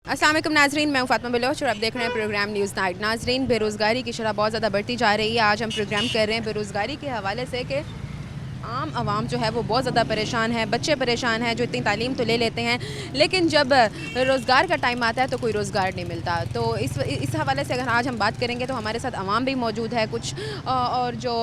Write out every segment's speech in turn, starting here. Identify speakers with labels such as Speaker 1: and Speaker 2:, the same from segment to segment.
Speaker 1: अस्सलाम वालेकुम नाजरीन, मैं हूं फातिमा बलोच और आप देख रहे हैं प्रोग्राम न्यूज़ नाइट। नाजरीन, बेरोज़गारी की शरह बहुत ज़्यादा बढ़ती जा रही है। आज हम प्रोग्राम कर रहे हैं बेरोज़गारी के हवाले से कि आम आवाम जो है वो बहुत ज़्यादा परेशान है। बच्चे परेशान हैं जो इतनी तालीम तो ले लेते हैं, लेकिन जब रोज़गार का टाइम आता है तो कोई रोज़गार नहीं मिलता। तो इस हवाले से अगर आज हम बात करेंगे तो हमारे साथ आवाम भी मौजूद है, कुछ और जो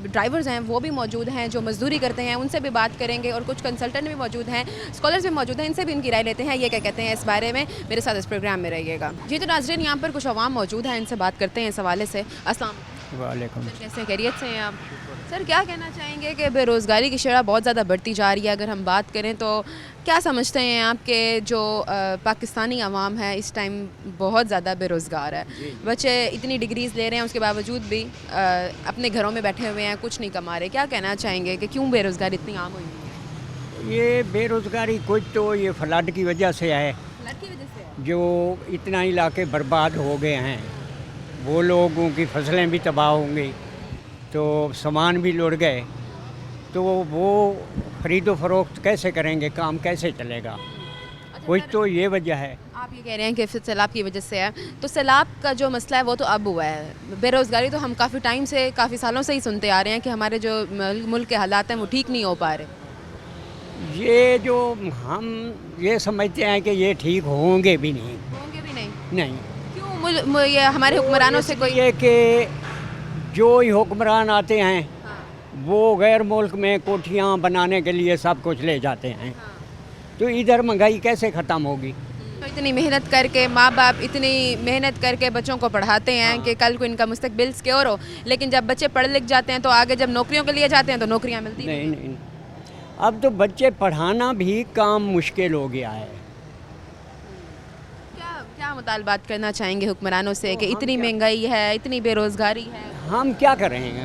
Speaker 1: ड्राइवर्स हैं वो भी मौजूद हैं, जो मज़दूरी करते हैं उनसे भी बात करेंगे, और कुछ कंसल्टेंट भी मौजूद हैं, स्कॉलर्स भी मौजूद हैं, इनसे भी इनकी राय लेते हैं ये क्या कहते हैं इस बारे में। मेरे साथ इस प्रोग्राम में रहिएगा जी। तो नाज़रीन, यहाँ पर कुछ आवाम मौजूद हैं, इनसे बात करते हैं इस हवाले से। अस्सलाम
Speaker 2: वालेकुम।
Speaker 1: सर, कैसे खैरियत से हैं आप? सर, क्या कहना चाहेंगे कि बेरोज़गारी की शरह बहुत ज़्यादा बढ़ती जा रही है। अगर हम बात करें तो क्या समझते हैं आपके जो पाकिस्तानी अवाम है इस टाइम बहुत ज़्यादा बेरोज़गार है। बच्चे इतनी डिग्रीज़ ले रहे हैं, उसके बावजूद भी अपने घरों में बैठे हुए हैं, कुछ नहीं कमा रहे। क्या कहना चाहेंगे कि क्यों बेरोज़गारी इतनी आम हुई है?
Speaker 2: ये बेरोज़गारी कुछ तो ये फ्लड की वजह से है,
Speaker 1: फ्लड की वजह से है?
Speaker 2: जो इतना इलाके बर्बाद हो गए हैं, वो लोगों की फसलें भी तबाह होंगी, तो सामान भी लुढ़ गए, तो वो ख़रीदो फरोख्त कैसे करेंगे, काम कैसे चलेगा। कुछ तो ये वजह है।
Speaker 1: आप ये कह रहे हैं कि फिर सैलाब की वजह से है, तो सैलाब का जो मसला है वो तो अब हुआ है। बेरोज़गारी तो हम काफ़ी टाइम से, काफ़ी सालों से ही सुनते आ रहे हैं कि हमारे जो मुल्क के हालात हैं वो ठीक नहीं हो पा रहे।
Speaker 2: ये जो हम ये समझते हैं कि ये ठीक होंगे भी नहीं।
Speaker 1: होंगे भी नहीं?
Speaker 2: नहीं,
Speaker 1: क्यों? ये हमारे हुक्मरानों से कोई
Speaker 2: ये कि जो ही हुक्मरान आते हैं
Speaker 1: हाँ,
Speaker 2: वो गैर मुल्क में कोठियाँ बनाने के लिए सब कुछ ले जाते हैं,
Speaker 1: हाँ।
Speaker 2: तो इधर महंगाई कैसे ख़त्म होगी।
Speaker 1: तो इतनी मेहनत करके माँ बाप इतनी मेहनत करके बच्चों को पढ़ाते हैं कि कल को इनका मुस्तकबिल सिक्योर हो, लेकिन जब बच्चे पढ़ लिख जाते हैं तो आगे जब नौकरियों के लिए जाते हैं तो नौकरियाँ मिलती
Speaker 2: नहीं नहीं, अब तो बच्चे पढ़ाना भी काम मुश्किल हो गया है।
Speaker 1: क्या क्या मुतालबात करना चाहेंगे हुक्मरानों से कि इतनी महंगाई है, इतनी बेरोज़गारी है?
Speaker 2: हम क्या करेंगे,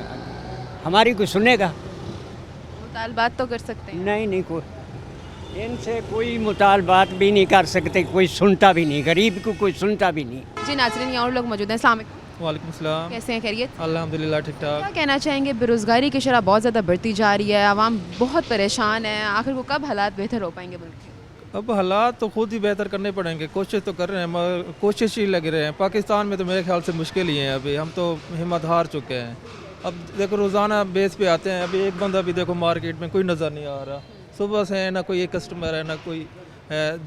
Speaker 2: हमारी कोई सुनेगा?
Speaker 1: मुतालबात तो कर सकते हैं।
Speaker 2: नहीं नहीं, कोई इनसे कोई मुतालबात भी नहीं कर सकते, कोई सुनता भी नहीं, गरीब को कोई सुनता भी नहीं।
Speaker 1: जी नाज़रीन, यहाँ और लोग मौजूद हैं। अस्सलाम वालेकुम।
Speaker 3: वालेकुम सलाम।
Speaker 1: कैसे हैं, खैरियत?
Speaker 3: अल्हम्दुलिल्लाह ठीक
Speaker 1: क्या
Speaker 3: ठाक।
Speaker 1: कहना चाहेंगे, बेरोज़गारी की शरह बहुत ज़्यादा बढ़ती जा रही है, आवाम बहुत परेशान है, आखिर को कब हालात बेहतर हो पाएंगे मुल्क के?
Speaker 3: अब हालात तो खुद ही बेहतर करने पड़ेंगे, कोशिश तो कर रहे हैं मगर कोशिश ही लगे रहे हैं। पाकिस्तान में तो मेरे ख्याल से मुश्किल ही है, अभी हम तो हिम्मत हार चुके हैं। अब देखो रोज़ाना बेस पे आते हैं, अभी एक बंदा भी देखो मार्केट में कोई नज़र नहीं आ रहा। सुबह से है ना कोई एक कस्टमर है ना कोई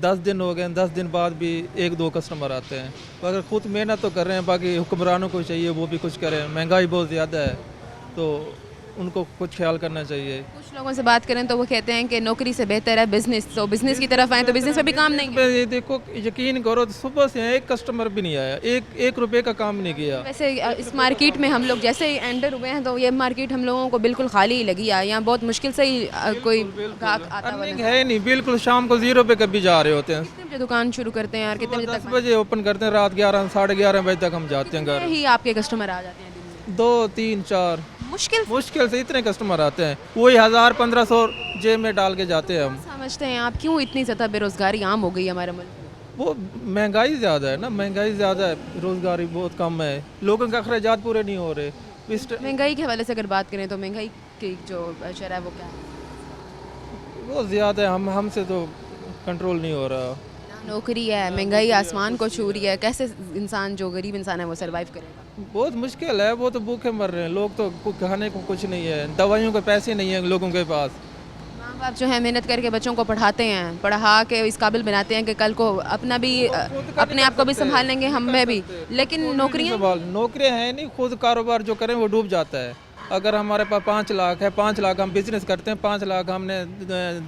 Speaker 3: 10 दिन हो गए, 10 दिन बाद भी 1-2 कस्टमर आते हैं। अगर खुद मेहनत तो कर रहे हैं, बाकी हुक्मरानों को चाहिए वो भी कुछ करें। महंगाई बहुत ज़्यादा है तो उनको कुछ ख्याल करना चाहिए।
Speaker 1: कुछ लोगों से बात करें तो वो कहते हैं कि नौकरी से बेहतर है बिज़नेस, तो बिज़नेस की तरफ आए तो बिज़नेस में भी काम नहीं है।
Speaker 3: ये देखो, यकीन करो सुबह से एक कस्टमर भी नहीं आया, एक रुपए का काम नहीं किया।
Speaker 1: वैसे इस मार्केट में हम लोग जैसे ही एंटर हुए हैं तो ये मार्केट हम लोगों को बिल्कुल खाली ही लगी है। यहाँ बहुत मुश्किल से ही कोई ग्राहक आता हुआ
Speaker 3: अर्निंग
Speaker 1: नजर।
Speaker 3: है नहीं, बिल्कुल शाम को 0 पे कभी जा रहे होते हैं।
Speaker 1: कितने बजे दुकान शुरू करते हैं और कितने बजे
Speaker 3: 10
Speaker 1: तक
Speaker 3: बजे ओपन करते हैं, रात 11 साढ़े 11 बजे तक हम जाते हैं घर।
Speaker 1: ही आपके कस्टमर आ जाते हैं दिन में?
Speaker 3: 2 3 4
Speaker 1: मुश्किल
Speaker 3: से इतने कस्टमर आते हैं, वही 1000-1500 जेब में डाल के जाते हैं हम।
Speaker 1: समझते हैं आप क्यों इतनी ज़्यादा बेरोज़गारी आम हो गई है हमारे मुल्क में?
Speaker 3: वो महंगाई ज़्यादा है ना, महंगाई ज़्यादा है, रोज़गारी बहुत कम है, लोगों के अखराजात पूरे नहीं हो रहे।
Speaker 1: महंगाई के हवाले से अगर बात करें तो महंगाई की जो शरह है वो क्या है?
Speaker 3: बहुत ज़्यादा है, हमसे तो कंट्रोल नहीं हो रहा।
Speaker 1: नौकरी है, महंगाई आसमान को छू रही है, कैसे इंसान जो गरीब इंसान है वो सरवाइव करेगा?
Speaker 3: बहुत मुश्किल है, वो तो भूखे मर रहे हैं लोग, तो खाने को कुछ नहीं है, दवाइयों के पैसे नहीं है लोगों के पास।
Speaker 1: माँ बाप जो है मेहनत करके बच्चों को पढ़ाते हैं, पढ़ा के इस काबिल बनाते हैं कि कल को अपना भी अपने आप को भी संभाल लेंगे, हमें भी, लेकिन
Speaker 3: नौकरियां हैं नहीं, खुद कारोबार जो करें वो डूब जाता है। अगर हमारे पास 5 लाख है, 5 लाख हम बिजनेस करते हैं, 5 लाख हमने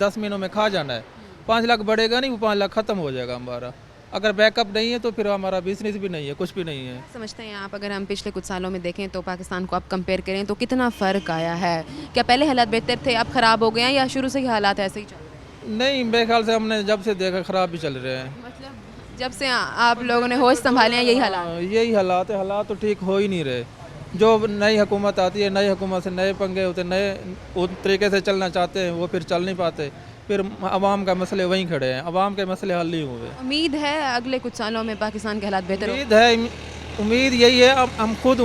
Speaker 3: 10 महीनों में खा जाना है, 5 लाख बढ़ेगा नहीं, वो 5 लाख ख़त्म हो जाएगा हमारा। अगर बैकअप नहीं है तो फिर हमारा बिजनेस भी नहीं है, कुछ भी नहीं है।
Speaker 1: समझते हैं आप, अगर हम पिछले कुछ सालों में देखें तो पाकिस्तान को अब कंपेयर करें तो कितना फ़र्क आया है? क्या पहले हालात बेहतर थे, अब ख़राब हो गए हैं, या शुरू से ही हालात ऐसे ही चल रहे हैं?
Speaker 3: नहीं, मेरे ख्याल से हमने जब से देखा ख़राब भी चल रहे हैं।
Speaker 1: मतलब जब से आप लोगों ने होश संभाले हैं यही हालात?
Speaker 3: यही हालात है, हालात तो ठीक हो ही नहीं रहे। जो नई हुकूमत आती है, नई हुकूमत से नए पंगे होते, नए उस तरीके से चलना चाहते हैं, वो फिर चल नहीं पाते, फिर अवाम का मसले वहीं खड़े हैं, अवाम के मसले हल नहीं हुए।
Speaker 1: उम्मीद है अगले कुछ सालों में पाकिस्तान के हालात बेहतर हो?
Speaker 3: उम्मीद यही है, अब हम खुद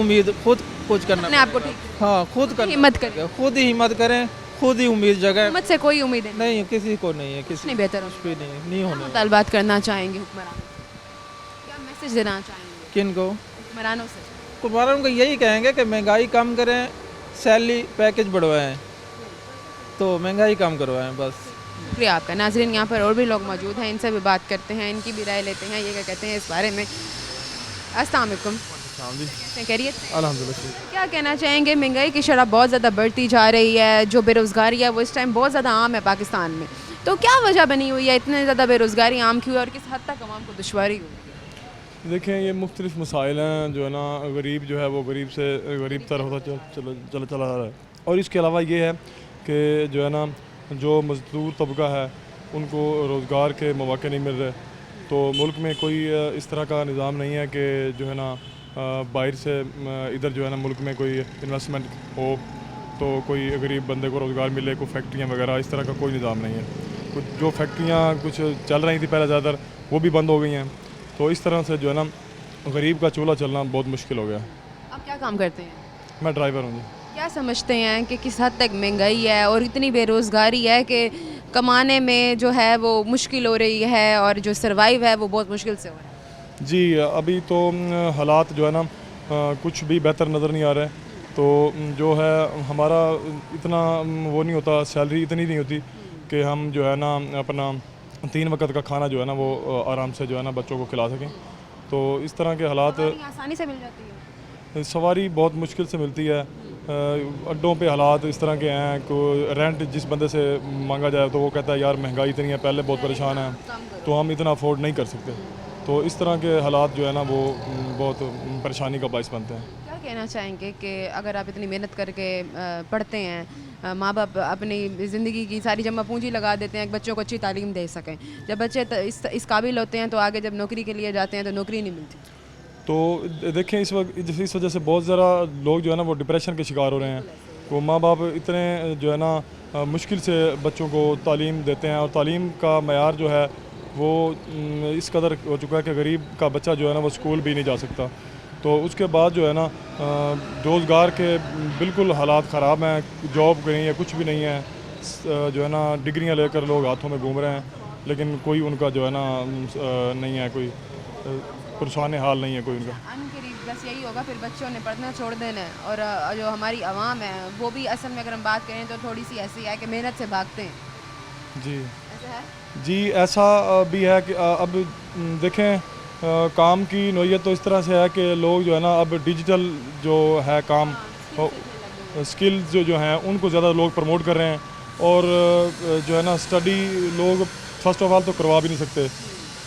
Speaker 3: कुछ करना।
Speaker 1: अपने आप को ठीक,
Speaker 3: हाँ, खुद
Speaker 1: हिम्मत करें,
Speaker 3: खुद ही हिम्मत करें, खुद ही उम्मीद जगह।
Speaker 1: हुकूमत से कोई उम्मीद
Speaker 3: नहीं, किसी को नहीं है, किसी
Speaker 1: नहीं बेहतर हो,
Speaker 3: कुछ भी नहीं होने।
Speaker 1: मुतालबात करना चाहेंगे हुक्मरान? मैसेज देना चाहेंगे
Speaker 3: किन को?
Speaker 1: हुक्मरानों से?
Speaker 3: हुक्मरानों को यही कहेंगे कि महंगाई कम करें, सैलरी पैकेज बढ़वाएं, तो महंगाई कम करवाएं बस।
Speaker 1: शुक्रिया आपका। नाजरीन, यहाँ पर और भी लोग मौजूद हैं, इनसे भी बात करते हैं, इनकी भी राय लेते हैं, ये क्या कहते हैं इस बारे में। अस्सलाम वालेकुम। खैरियत?
Speaker 3: अल्हम्दुलिल्लाह।
Speaker 1: क्या कहना चाहेंगे, महंगाई की शरह बहुत ज़्यादा बढ़ती जा रही है, जो बेरोज़गारी है वो इस टाइम बहुत ज़्यादा आम है पाकिस्तान में, तो क्या वजह बनी हुई है इतने ज़्यादा बेरोज़गारी आम क्यों है और किस हद तक आवाम को दुश्वारी हुई है?
Speaker 4: देखें, ये मुख्तलिफ मसाइल हैं जो है ना, गरीब जो है वो गरीब से गरीब तर होता चला जा रहा है। और इसके अलावा ये है कि जो है ना, जो मज़दूर तबका है उनको रोज़गार के मौके नहीं मिल रहे। तो मुल्क में कोई इस तरह का निज़ाम नहीं है कि जो है ना बाहर से इधर जो है ना मुल्क में कोई इन्वेस्टमेंट हो तो कोई गरीब बंदे को रोज़गार मिले, कोई फैक्ट्रियाँ वगैरह इस तरह का कोई निज़ाम नहीं है। कुछ जो फैक्ट्रियाँ कुछ चल रही थी पहले ज़्यादातर, वो भी बंद हो गई हैं। तो इस तरह से जो है ना गरीब का चूल्हा चलना बहुत मुश्किल हो गया।
Speaker 1: आप क्या काम करते हैं?
Speaker 4: मैं ड्राइवर हूँ जी।
Speaker 1: क्या समझते हैं कि किस हद तक महंगाई है और इतनी बेरोज़गारी है कि कमाने में जो है वो मुश्किल हो रही है और जो सर्वाइव है वो बहुत मुश्किल से हो रहा है?
Speaker 4: जी, अभी तो हालात जो है ना कुछ भी बेहतर नज़र नहीं आ रहे। तो जो है हमारा इतना वो नहीं होता, सैलरी इतनी नहीं होती कि हम जो है ना अपना 3 वक्त का खाना जो है ना वो आराम से जो है ना बच्चों को खिला सकें। तो इस तरह के हालात,
Speaker 1: आसानी से मिल जाती है?
Speaker 4: सवारी बहुत मुश्किल से मिलती है। अड्डों पे हालात इस तरह के हैं को रेंट जिस बंदे से मांगा जाए तो वो कहता है यार महंगाई इतनी है, पहले बहुत परेशान है तो हम इतना अफोर्ड नहीं कर सकते। तो इस तरह के हालात जो है ना वो बहुत परेशानी का बायस बनते हैं।
Speaker 1: क्या कहना चाहेंगे कि अगर आप इतनी मेहनत करके पढ़ते हैं, माँ बाप अपनी ज़िंदगी की सारी जमा पूंजी लगा देते हैं कि बच्चों को अच्छी तालीम दे सकें, जब बच्चे इस काबिल होते हैं तो आगे जब नौकरी के लिए जाते हैं तो नौकरी नहीं मिलती?
Speaker 4: तो देखें, इस वजह से बहुत ज़्यादा लोग जो है ना वो डिप्रेशन के शिकार हो रहे हैं। वो माँ बाप इतने जो है ना मुश्किल से बच्चों को तालीम देते हैं और तालीम का मयार जो है वो इस कदर हो चुका है कि गरीब का बच्चा जो है ना वो स्कूल भी नहीं जा सकता। तो उसके बाद जो है ना रोज़गार के बिल्कुल हालात ख़राब हैं, जॉब नहीं है, कुछ भी नहीं है। जो है ना डिग्रियां लेकर लोग हाथों में घूम रहे हैं, लेकिन कोई उनका जो है ना नहीं है, कोई पुरसान हाल नहीं है कोई उनका।
Speaker 1: अनकरीब बस यही होगा, फिर बच्चों ने पढ़ना छोड़ देना है। और जो हमारी आवाम है वो भी असल में अगर हम बात करें तो थोड़ी सी ऐसी है कि मेहनत से भागते हैं।
Speaker 4: जी
Speaker 1: ऐसा है?
Speaker 4: जी, ऐसा भी है कि अब देखें काम की नौयत तो इस तरह से है कि लोग जो है ना अब डिजिटल जो है काम, स्किल्स जो हैं उनको ज़्यादा लोग प्रमोट कर रहे हैं। और जो है ना स्टडी लोग फर्स्ट ऑफ ऑल तो करवा भी नहीं सकते।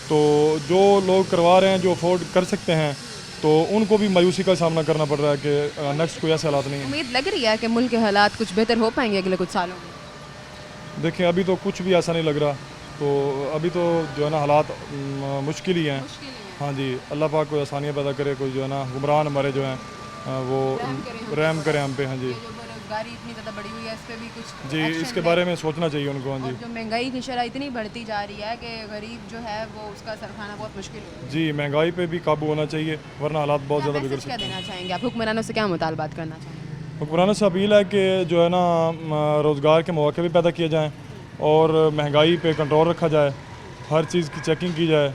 Speaker 4: तो जो लोग करवा रहे हैं, जो अफोर्ड कर सकते हैं, तो उनको भी मायूसी का सामना करना पड़ रहा है कि नेक्स्ट कोई ऐसे हालात नहीं है।
Speaker 1: उम्मीद लग रही है कि मुल्क के हालात कुछ बेहतर हो पाएंगे अगले कुछ सालों में?
Speaker 4: देखें, अभी तो कुछ भी ऐसा नहीं लग रहा। तो अभी तो जो है ना हालात मुश्किल ही हैं। हाँ जी, अल्लाह पाक कोई आसानियाँ पैदा करे, कोई जो है ना हुक्मरान हमारे जो हैं वो रहम करें हम पे। हाँ जी,
Speaker 1: बेरोजगारी इतनी ज़्यादा बढ़ी हुई है, इस पे भी कुछ
Speaker 4: जी,
Speaker 1: action
Speaker 4: इसके
Speaker 1: ले।
Speaker 4: बारे में सोचना चाहिए उनको। हाँ
Speaker 1: और
Speaker 4: जी
Speaker 1: जो महंगाई की शरह इतनी बढ़ती जा रही है कि गरीब जो है वो उसका सर खाना बहुत मुश्किल हो
Speaker 4: जी, महंगाई पे भी काबू होना चाहिए, वरना हालात बहुत ज़्यादा बिगड़
Speaker 1: क्या
Speaker 4: सकते हैं।
Speaker 1: देना चाहेंगे आप? हुक्मरानों से क्या मुतालबात करना चाहेंगे?
Speaker 4: हुक्मरानों से अपील है कि जो है ना रोज़गार के मौके भी पैदा किए जाएँ और महंगाई पे कंट्रोल रखा जाए, हर चीज़ की चेकिंग की जाए।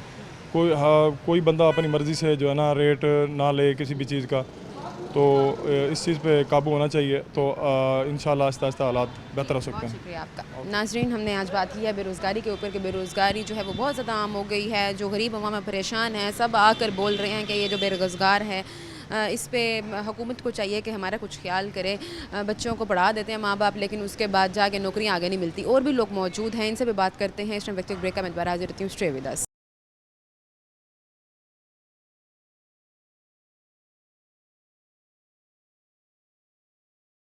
Speaker 4: कोई बंदा अपनी मर्ज़ी से जो है ना रेट ना ले किसी भी चीज़ का। तो इस चीज़ पे काबू होना चाहिए, तो इंशाल्लाह आहिस्ता आहिस्ता हालात बेहतर हो सकते हैं।
Speaker 1: शुक्रिया आपका। नाजरीन, हमने आज बात की है बेरोज़गारी के ऊपर कि बेरोज़गारी जो है वो बहुत ज़्यादा आम हो गई है। जो गरीब अवाम परेशान है, सब आकर बोल रहे हैं कि ये जो बेरोज़गार है इस पे हुकूमत को चाहिए कि हमारा कुछ ख्याल करे। बच्चों को पढ़ा देते हैं माँ बाप, लेकिन उसके बाद जाके नौकरियाँ आगे नहीं मिलती। और भी लोग मौजूद हैं, इनसे भी बात करते हैं। इस टाइम व्यक्तिगत ब्रेक का मैं दोबारा हाजिर रहती हूँ। Stay with us.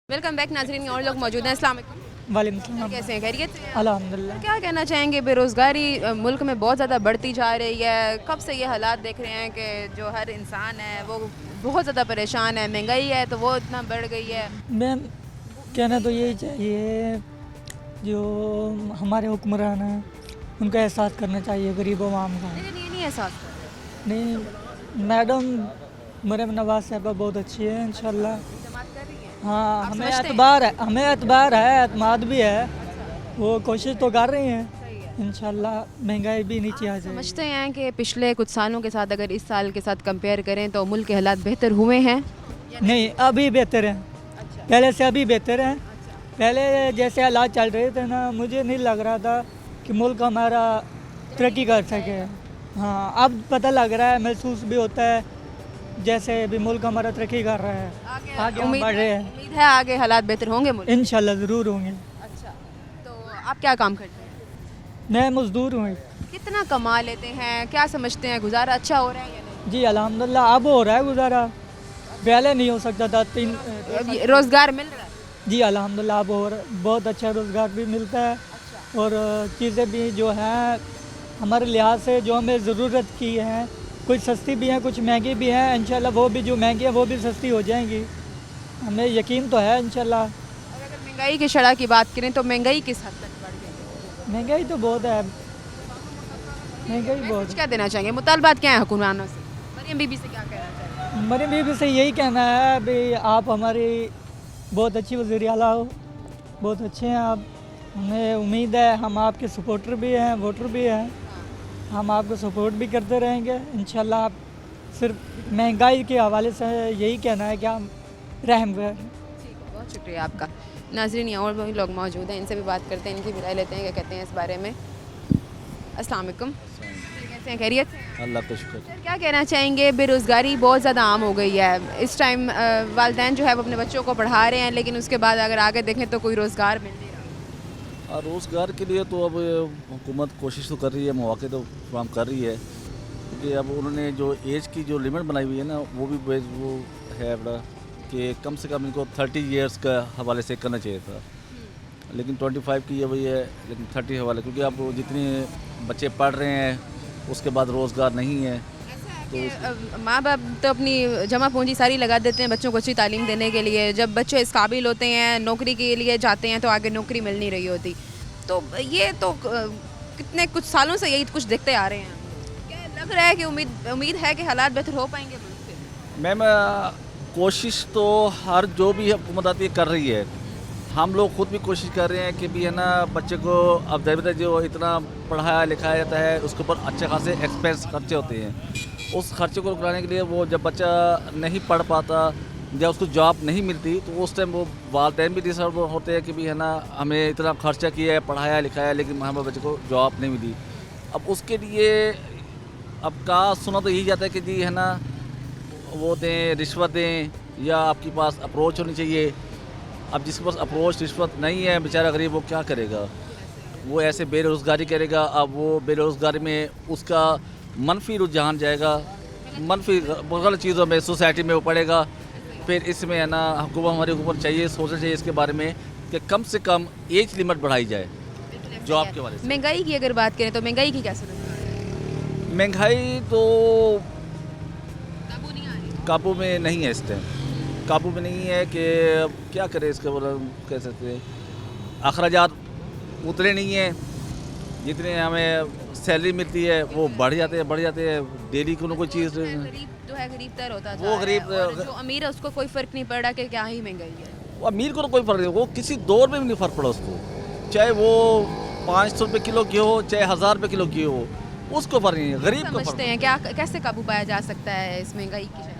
Speaker 1: Welcome back नाजरीन, और लोग मौजूद हैं। अस्सलाम वालेकुम।
Speaker 5: वालेकुम सलाम।
Speaker 1: कैसे हैं? खैरियत से हैं?
Speaker 5: अल्हम्दुलिल्लाह।
Speaker 1: क्या कहना चाहेंगे, बेरोज़गारी मुल्क में बहुत ज़्यादा बढ़ती जा रही है। कब से ये हालात देख रहे हैं कि जो हर इंसान है वो बहुत ज़्यादा परेशान है, महंगाई है तो वो इतना बढ़ गई है।
Speaker 5: मैम, कहना तो यही चाहिए जो हमारे हुक्मरान हैं उनको एहसास करना चाहिए गरीब आवाम का।
Speaker 1: लेकिन ये नहीं एहसास कर रहे।
Speaker 5: नहीं मैडम, मरियम नवाज साहबा बहुत अच्छी है इंशाल्लाह।
Speaker 1: जमात कर रही है।
Speaker 5: हाँ,
Speaker 1: आप समझते हैं?
Speaker 5: हमें एतबार है, एतमाद भी है। वो कोशिश तो कर रही हैं, इंशाल्लाह महंगाई भी नीचे आ जाएगी।
Speaker 1: समझते हैं कि पिछले कुछ सालों के साथ अगर इस साल के साथ कंपेयर करें तो मुल्क के हालात बेहतर हुए हैं?
Speaker 5: नहीं, अभी बेहतर है, पहले से अभी बेहतर है। पहले जैसे हालात चल रहे थे ना, मुझे नहीं लग रहा था कि मुल्क हमारा तरक्की कर सके। हाँ, अब पता लग रहा है, महसूस भी होता है जैसे भी मुल्क हमारा तरक्की कर रहा है, आगे हम बढ़ रहे हैं।
Speaker 1: उम्मीद है आगे हालात बेहतर होंगे मुल्क?
Speaker 5: इंशाल्लाह ज़रूर होंगे।
Speaker 1: अच्छा, तो आप क्या काम करते हैं?
Speaker 5: मैं मज़दूर हूँ।
Speaker 1: कितना कमा लेते हैं, क्या समझते हैं, गुजारा अच्छा हो रहा है या नहीं?
Speaker 5: जी अल्हम्दुलिल्लाह अब हो रहा है गुजारा, पहले नहीं हो सकता था।
Speaker 1: रोज़गार मिल रहा है?
Speaker 5: जी अल्हम्दुलिल्लाह अब हो रहा, बहुत अच्छा रोज़गार भी मिलता है। और चीज़ें भी जो हैं हमारे लिहाज से जो हमें ज़रूरत की हैं, कुछ सस्ती भी हैं, कुछ महंगी भी हैं। इंशाल्लाह वो भी जो महंगी है वो भी सस्ती हो जाएंगी, हमें यकीन तो है इंशाल्लाह।
Speaker 1: और अगर महंगाई की शरह की बात करें तो महंगाई किस हद तक बढ़ गई है?
Speaker 5: महंगाई तो बहुत है, महंगाई बहुत
Speaker 1: कुछ क्या देना चाहेंगे, मुतालबात क्या है हुक्मरानों से? मरियम बीबी से क्या कहना चाहेंगे?
Speaker 5: मेरे बीबी से यही कहना है भाई, आप हमारी बहुत अच्छी वज़ीर आला हो, बहुत अच्छे हैं आप। हमें उम्मीद है हम आपके सपोर्टर भी हैं, वोटर भी हैं, हम आपको सपोर्ट भी करते रहेंगे इंशाल्लाह। आप सिर्फ महंगाई के हवाले से यही कहना है कि हम रहम करें।
Speaker 1: ठीक है, बहुत शुक्रिया आपका। नाज़रीन, यहाँ और भी लोग मौजूद हैं, इनसे भी बात करते हैं, इनकी भी राय लेते हैं, क्या कहते हैं इस बारे में। अस्सलाम वालेकुम, कैसे हैं, खैरियत से हैं?
Speaker 6: अल्लाह का शुक्र।
Speaker 1: सर, क्या कहना चाहेंगे, बेरोज़गारी बहुत ज़्यादा आम हो गई है इस टाइम। वालिदैन जो है वो अपने बच्चों को पढ़ा रहे हैं, लेकिन उसके बाद अगर आगे देखें तो कोई रोज़गार मिल नहीं रहा।
Speaker 6: रोज़गार के लिए तो अब हुकूमत कोशिश तो कर रही है, मौके तो फराहम कर रही है, क्योंकि अब उन्होंने जो एज की जो लिमिट बनाई हुई है ना, वो भी वो है बड़ा कि कम से कम इनको 30 इयर्स का हवाले से करना चाहिए था, लेकिन 25 की ये वही है, लेकिन 30 हवाले, क्योंकि अब जितने बच्चे पढ़ रहे हैं उसके बाद रोज़गार नहीं है।
Speaker 1: कि माँ बाप तो अपनी जमा पूंजी सारी लगा देते हैं बच्चों को अच्छी तालीम देने के लिए, जब बच्चे इस काबिल होते हैं, नौकरी के लिए जाते हैं तो आगे नौकरी मिल नहीं रही होती। तो ये तो कितने कुछ सालों से यही कुछ देखते आ रहे हैं। क्या लग रहा है कि उम्मीद है कि हालात बेहतर हो पाएंगे मुल्क से?
Speaker 6: मैम, कोशिश तो हर जो भी हुकूमत आती है कर रही है, हम लोग खुद भी कोशिश कर रहे हैं कि भी है ना, बच्चे को अब देर जो इतना पढ़ाया लिखाया जाता है उसके ऊपर अच्छे खासे एक्सपेंस खर्चे होते हैं। उस खर्चे को कराने के लिए वो जब बच्चा नहीं पढ़ पाता या उसको जॉब नहीं मिलती तो उस टाइम वो वालिदैन भी डिस्टर्ब होते हैं कि भी है ना, हमें इतना खर्चा किया है, पढ़ाया लिखाया, लेकिन हमारे बच्चे को जॉब नहीं मिली। अब उसके लिए अब का सुना तो यही जाता है कि जी है ना, वो दें, रिश्वत दें, या आपके पास अप्रोच होनी चाहिए। अब जिसके पास अप्रोच रिश्वत नहीं है, बेचारा गरीब, वो क्या करेगा? वो ऐसे बेरोज़गारी करेगा। अब वो बेरोज़गारी में उसका मनफी रुझान जाएगा, मनफी गलत चीज़ों में, सोसाइटी में वो पड़ेगा। फिर इसमें है ना, हुकूमत, हमारी हुकूमत चाहिए, सोचना चाहिए इसके बारे में कि कम से कम एज लिमिट बढ़ाई जाए जॉब के बारे में।
Speaker 1: महंगाई की अगर बात करें तो महंगाई की क्या सूरत है?
Speaker 6: महंगाई तो
Speaker 1: काबू नहीं आ रही।
Speaker 6: काबू में नहीं है, इस टाइम काबू में नहीं है कि क्या करें इसके बारे में, कह सकते हैं। अखराजात उतरे नहीं हैं, जितने हमें सैलरी मिलती है वो बढ़ जाते हैं डेली को कोई चीज़।
Speaker 1: गरीब जो है गरीब तर होता जा
Speaker 6: वो
Speaker 1: रहा है,
Speaker 6: गरीब-
Speaker 1: और जो अमीर है उसको कोई फ़र्क नहीं पड़ रहा कि क्या ही महंगाई है।
Speaker 6: वो अमीर को तो कोई फ़र्क नहीं, वो किसी दौर में भी नहीं फ़र्क पड़ा उसको, चाहे वो 500 रुपये किलो की हो, चाहे 1000 रुपये किलो की हो, उसको फ़र्क नहीं है। गरीब को
Speaker 1: समझते हैं क्या, कैसे काबू पाया जा सकता है इस महंगाई की शरह से?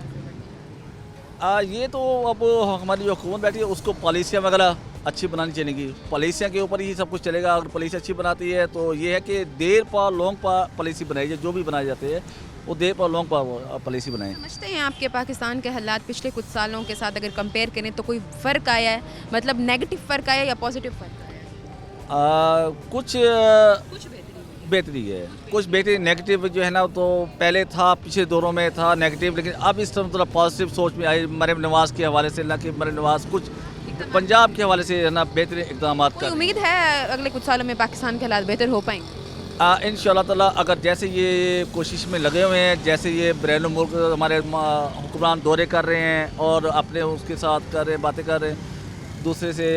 Speaker 6: ये तो अब हमारी जो हुकूमत बैठी है उसको पॉलिसियाँ वगैरह अच्छी बनानी चाहिए। पॉलिसियाँ के ऊपर ही सब कुछ चलेगा। अगर पॉलिसी अच्छी बनाती है तो ये है कि देर पा लॉन्ग पा पॉलिसी बनाई जाए, जो भी बनाए जाते हैं वो देर पा लॉन्ग पा पॉलिसी बनाएं।
Speaker 1: समझते हैं आपके पाकिस्तान के हालात पिछले कुछ सालों के साथ अगर कंपेयर करें तो कोई फ़र्क आया है, मतलब नेगेटिव फ़र्क आया या पॉजिटिव फ़र्क आया है?
Speaker 6: कुछ
Speaker 1: कुछ
Speaker 6: बेहतरी है, कुछ बेहतरी। नेगेटिव जो है ना, तो पहले था, पिछले दौरों में था नेगेटिव, लेकिन अब इस तरह थोड़ा पॉजिटिव सोच में आई मरीम नवाज़ के हवाले से। ना कि मरीम नवाज़ कुछ पंजाब के हवाले से है ना बेहतर इक़दाम
Speaker 1: कोई उम्मीद है अगले कुछ सालों में पाकिस्तान के हालात बेहतर हो पाएंगे?
Speaker 6: इंशाअल्लाह ताला। अगर जैसे ये कोशिश में लगे हुए हैं, जैसे ये बैरून मुल्क हमारे हुक्मरान दौरे कर रहे हैं और अपने उसके साथ कर रहे हैं, बातें कर रहे हैं, दूसरे से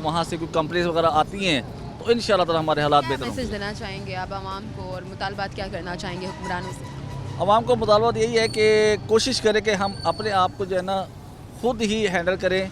Speaker 6: वहाँ से कोई कंपनीज वगैरह आती हैं, तो इंशाअल्लाह ताला हमारे हालात बेहतर
Speaker 1: मैसेज देना चाहेंगे आप आवाम को और मुतालबात क्या करना चाहेंगे हुक्मरानों से?
Speaker 6: आवाम को मुतालबात यही है कि कोशिश करें कि हम अपने आप को जो है ना खुद ही हैंडल करें,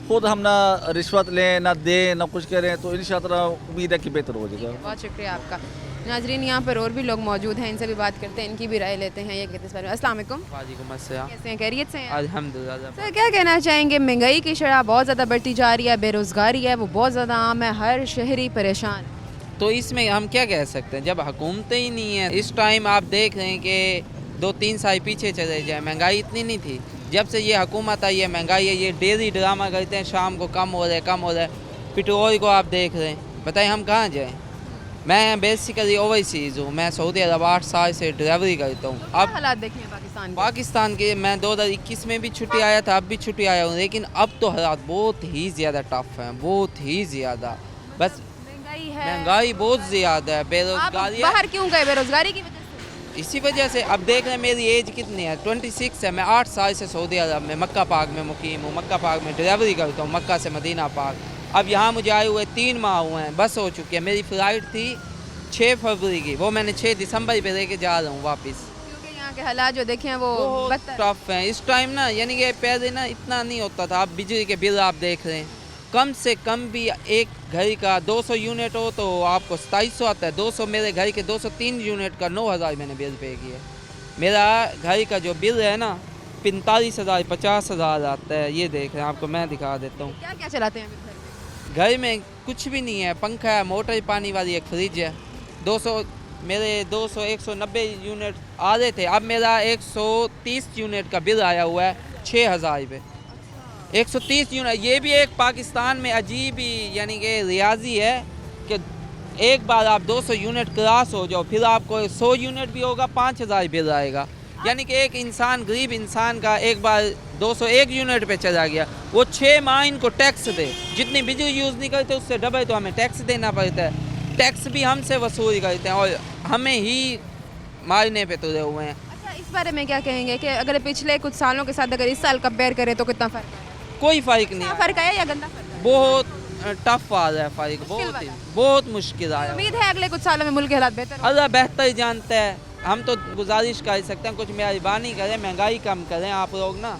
Speaker 6: खुद हम ना रिश्वत लें ना दें ना कुछ करें तो इंशाअल्लाह उम्मीद है कि बेहतर हो जाएगा।
Speaker 1: बहुत शुक्रिया आपका। नाजरीन, यहाँ पर और भी लोग मौजूद हैं, इनसे भी बात करते हैं, इनकी भी राय लेते हैं। ये कहते हैं इस बारे में। अस्सलाम वालेकुम।
Speaker 7: वालेकुम अस्सलाम।
Speaker 1: कैसे हैं, खैरियत से हैं?
Speaker 7: अल्हम्दुलिल्लाह।
Speaker 1: सर, क्या कहना चाहेंगे? महंगाई की शरह बहुत ज़्यादा बढ़ती जा रही है, बेरोज़गारी है वो बहुत ज़्यादा आम है, हर शहरी परेशान है।
Speaker 7: तो इसमें हम क्या कह सकते हैं, जब हुकूमतें ही नहीं है। इस टाइम आप देख रहे हैं कि 2-3 साल पीछे चले जाए, महंगाई इतनी नहीं थी। जब से ये हुकूमत आई है महंगाई है, ये डेली ड्रामा करते हैं शाम को कम हो रहा है कम हो रहा है। पेट्रोल को आप देख रहे हैं, बताइए हम कहाँ जाएँ। मैं बेसिकली ओवरसीज़ हूँ, मैं सऊदी अरब 8 साल से ड्राइवरी करता हूँ।
Speaker 1: अब हालात देखें
Speaker 7: पाकिस्तान के मैं 2021 में भी छुट्टी आया था, अब भी छुट्टी आया हूँ, लेकिन अब तो हालात बहुत ही ज़्यादा टफ हैं, बहुत ही ज़्यादा। बस
Speaker 1: महंगाई है,
Speaker 7: महंगाई बहुत ज़्यादा है,
Speaker 1: आप
Speaker 7: बेरोजगारी
Speaker 1: बाहर क्यों गए? बेरोज़गारी की वजह से?
Speaker 7: इसी वजह से। अब देख रहे हैं मेरी एज कितनी है, 26 है। मैं 8 साल से सऊदी अरब में मक्का पाक में मुकीम हूँ, मक्का पाक में ड्राइवरी करता हूँ, मक्का से मदीना पाक। अब यहाँ मुझे आए हुए 3 माह हुए हैं, बस हो चुकी है। मेरी फ़्लाइट थी 6 फरवरी की, वो मैंने 6 दिसंबर पे लेके जा रहा हूँ वापस।
Speaker 1: क्योंकि यहाँ के हालात जो देखे हैं वो बदतर।
Speaker 7: टफ हैं इस टाइम ना, यानी कि पहले ना इतना नहीं होता था। अब बिजली के बिल आप देख रहे हैं, कम से कम भी एक घर का 200 यूनिट हो तो आपको 2700 आता है। 200 मेरे घर के 203 यूनिट का 9000 मैंने बिल पे किया। मेरा घर का जो बिल है ना 45,000 50,000 आता है। ये देख रहे हैं, आपको मैं दिखा देता हूँ।
Speaker 1: क्या क्या चलाते हैं
Speaker 7: घर में कुछ भी नहीं है, पंखा है, मोटर पानी वाली एक फ्रिज है। 200 मेरे 200 190 यूनिट आ रहे थे, अब मेरा 130 यूनिट का बिल आया हुआ है 6000 पे। 130 यूनिट, ये भी एक पाकिस्तान में अजीब ही यानी कि रियाजी है कि एक बार आप 200 यूनिट क्रॉस हो जाओ, फिर आपको 100 यूनिट भी होगा 5000 बिल आएगा। यानी कि एक इंसान, गरीब इंसान का एक बार 201 यूनिट पे चला गया, वो 6 माह इनको टैक्स दे। जितनी बिजली यूज़ नहीं करते उससे डबल तो हमें टैक्स देना पड़ता है। टैक्स भी हमसे वसूल करते हैं और हमें ही मारने पे तुले हुए हैं।
Speaker 1: अच्छा, इस बारे में क्या कहेंगे कि अगर पिछले कुछ सालों के साथ अगर इस साल कंपेयर करें तो कितना फ़र्क है?
Speaker 7: कोई फ़र्क नहीं
Speaker 1: क्या
Speaker 7: है,
Speaker 1: फ़र्क है या गंदा फ़र्क है?
Speaker 7: बहुत टफ आ रहा है फ़र्क,
Speaker 1: वाला।
Speaker 7: बहुत मुश्किल आया।
Speaker 1: उम्मीद है अगले कुछ सालों में मुल्क के हालात बेहतर हों।
Speaker 7: अल्लाह बेहतर जानता है। हम तो गुजारिश कर सकते हैं कुछ मेहरबानी करें, महंगाई कम करें आप लोग ना।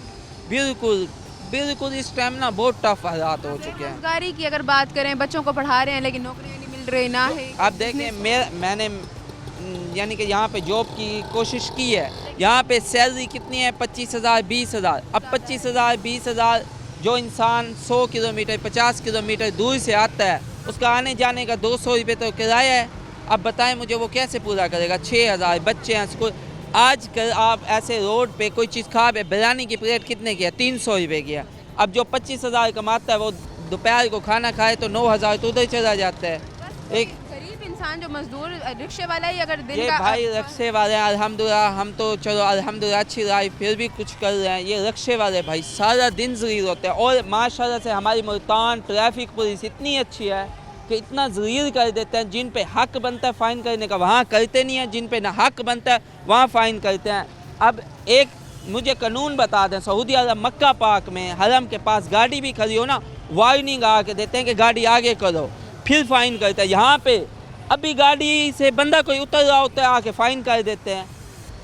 Speaker 7: बिल्कुल बिल्कुल इस टाइम ना बहुत टफ हालात हो चुके हैं।
Speaker 1: बेरोजगारी की अगर बात करें, बच्चों को पढ़ा रहे हैं लेकिन नौकरियां नहीं मिल रही ना है।
Speaker 7: आप देखें मैंने यानी कि यहाँ पे जॉब की कोशिश की है। यहाँ पे सैलरी कितनी है? 25,000 20,000। अब 25,000 20,000 जो इंसान 100 किलोमीटर 50 किलोमीटर दूर से आता है, उसका आने जाने का 200 रुपये तो किराया है। अब बताएं मुझे वो कैसे पूरा करेगा? 6,000 बच्चे हैं स्कूल। आज कल आप ऐसे रोड पे कोई चीज़ खा पे, बिरयानी की प्लेट कितने की है? 300 रुपये की है। अब जो 25,000 कमाता है वो दोपहर को खाना खाए तो 9,000 तो उधर चला जाता है। एक
Speaker 1: गरीब इंसान जो मजदूर रिक्शे वाला ही अगर दिन
Speaker 7: ये
Speaker 1: का
Speaker 7: भाई रिक्शे वाले हैं, अल्हम्दुलिल्लाह हम तो चलो अल्हम्दुलिल्लाह अच्छी रही फिर भी कुछ कर रहे हैं। ये रिक्शे वाले भाई सारा दिन ज़लील होते हैं। और माशाल्लाह से हमारी मुल्तान ट्रैफिक पुलिस इतनी अच्छी है कि इतना ज़लील कर देते हैं। जिन पे हक बनता है फ़ाइन करने का वहाँ करते नहीं है, जिन पे ना हक बनता है वहाँ फ़ाइन करते हैं। अब एक मुझे कानून बता दें, सऊदी अरब मक्का पाक में हरम के पास गाड़ी भी खड़ी हो ना, वार्निंग आके देते हैं कि गाड़ी आगे करो, फिर फ़ाइन करते हैं। यहाँ पे अभी गाड़ी से बंदा कोई उतर रहा होता है आके फ़ाइन कर देते हैं।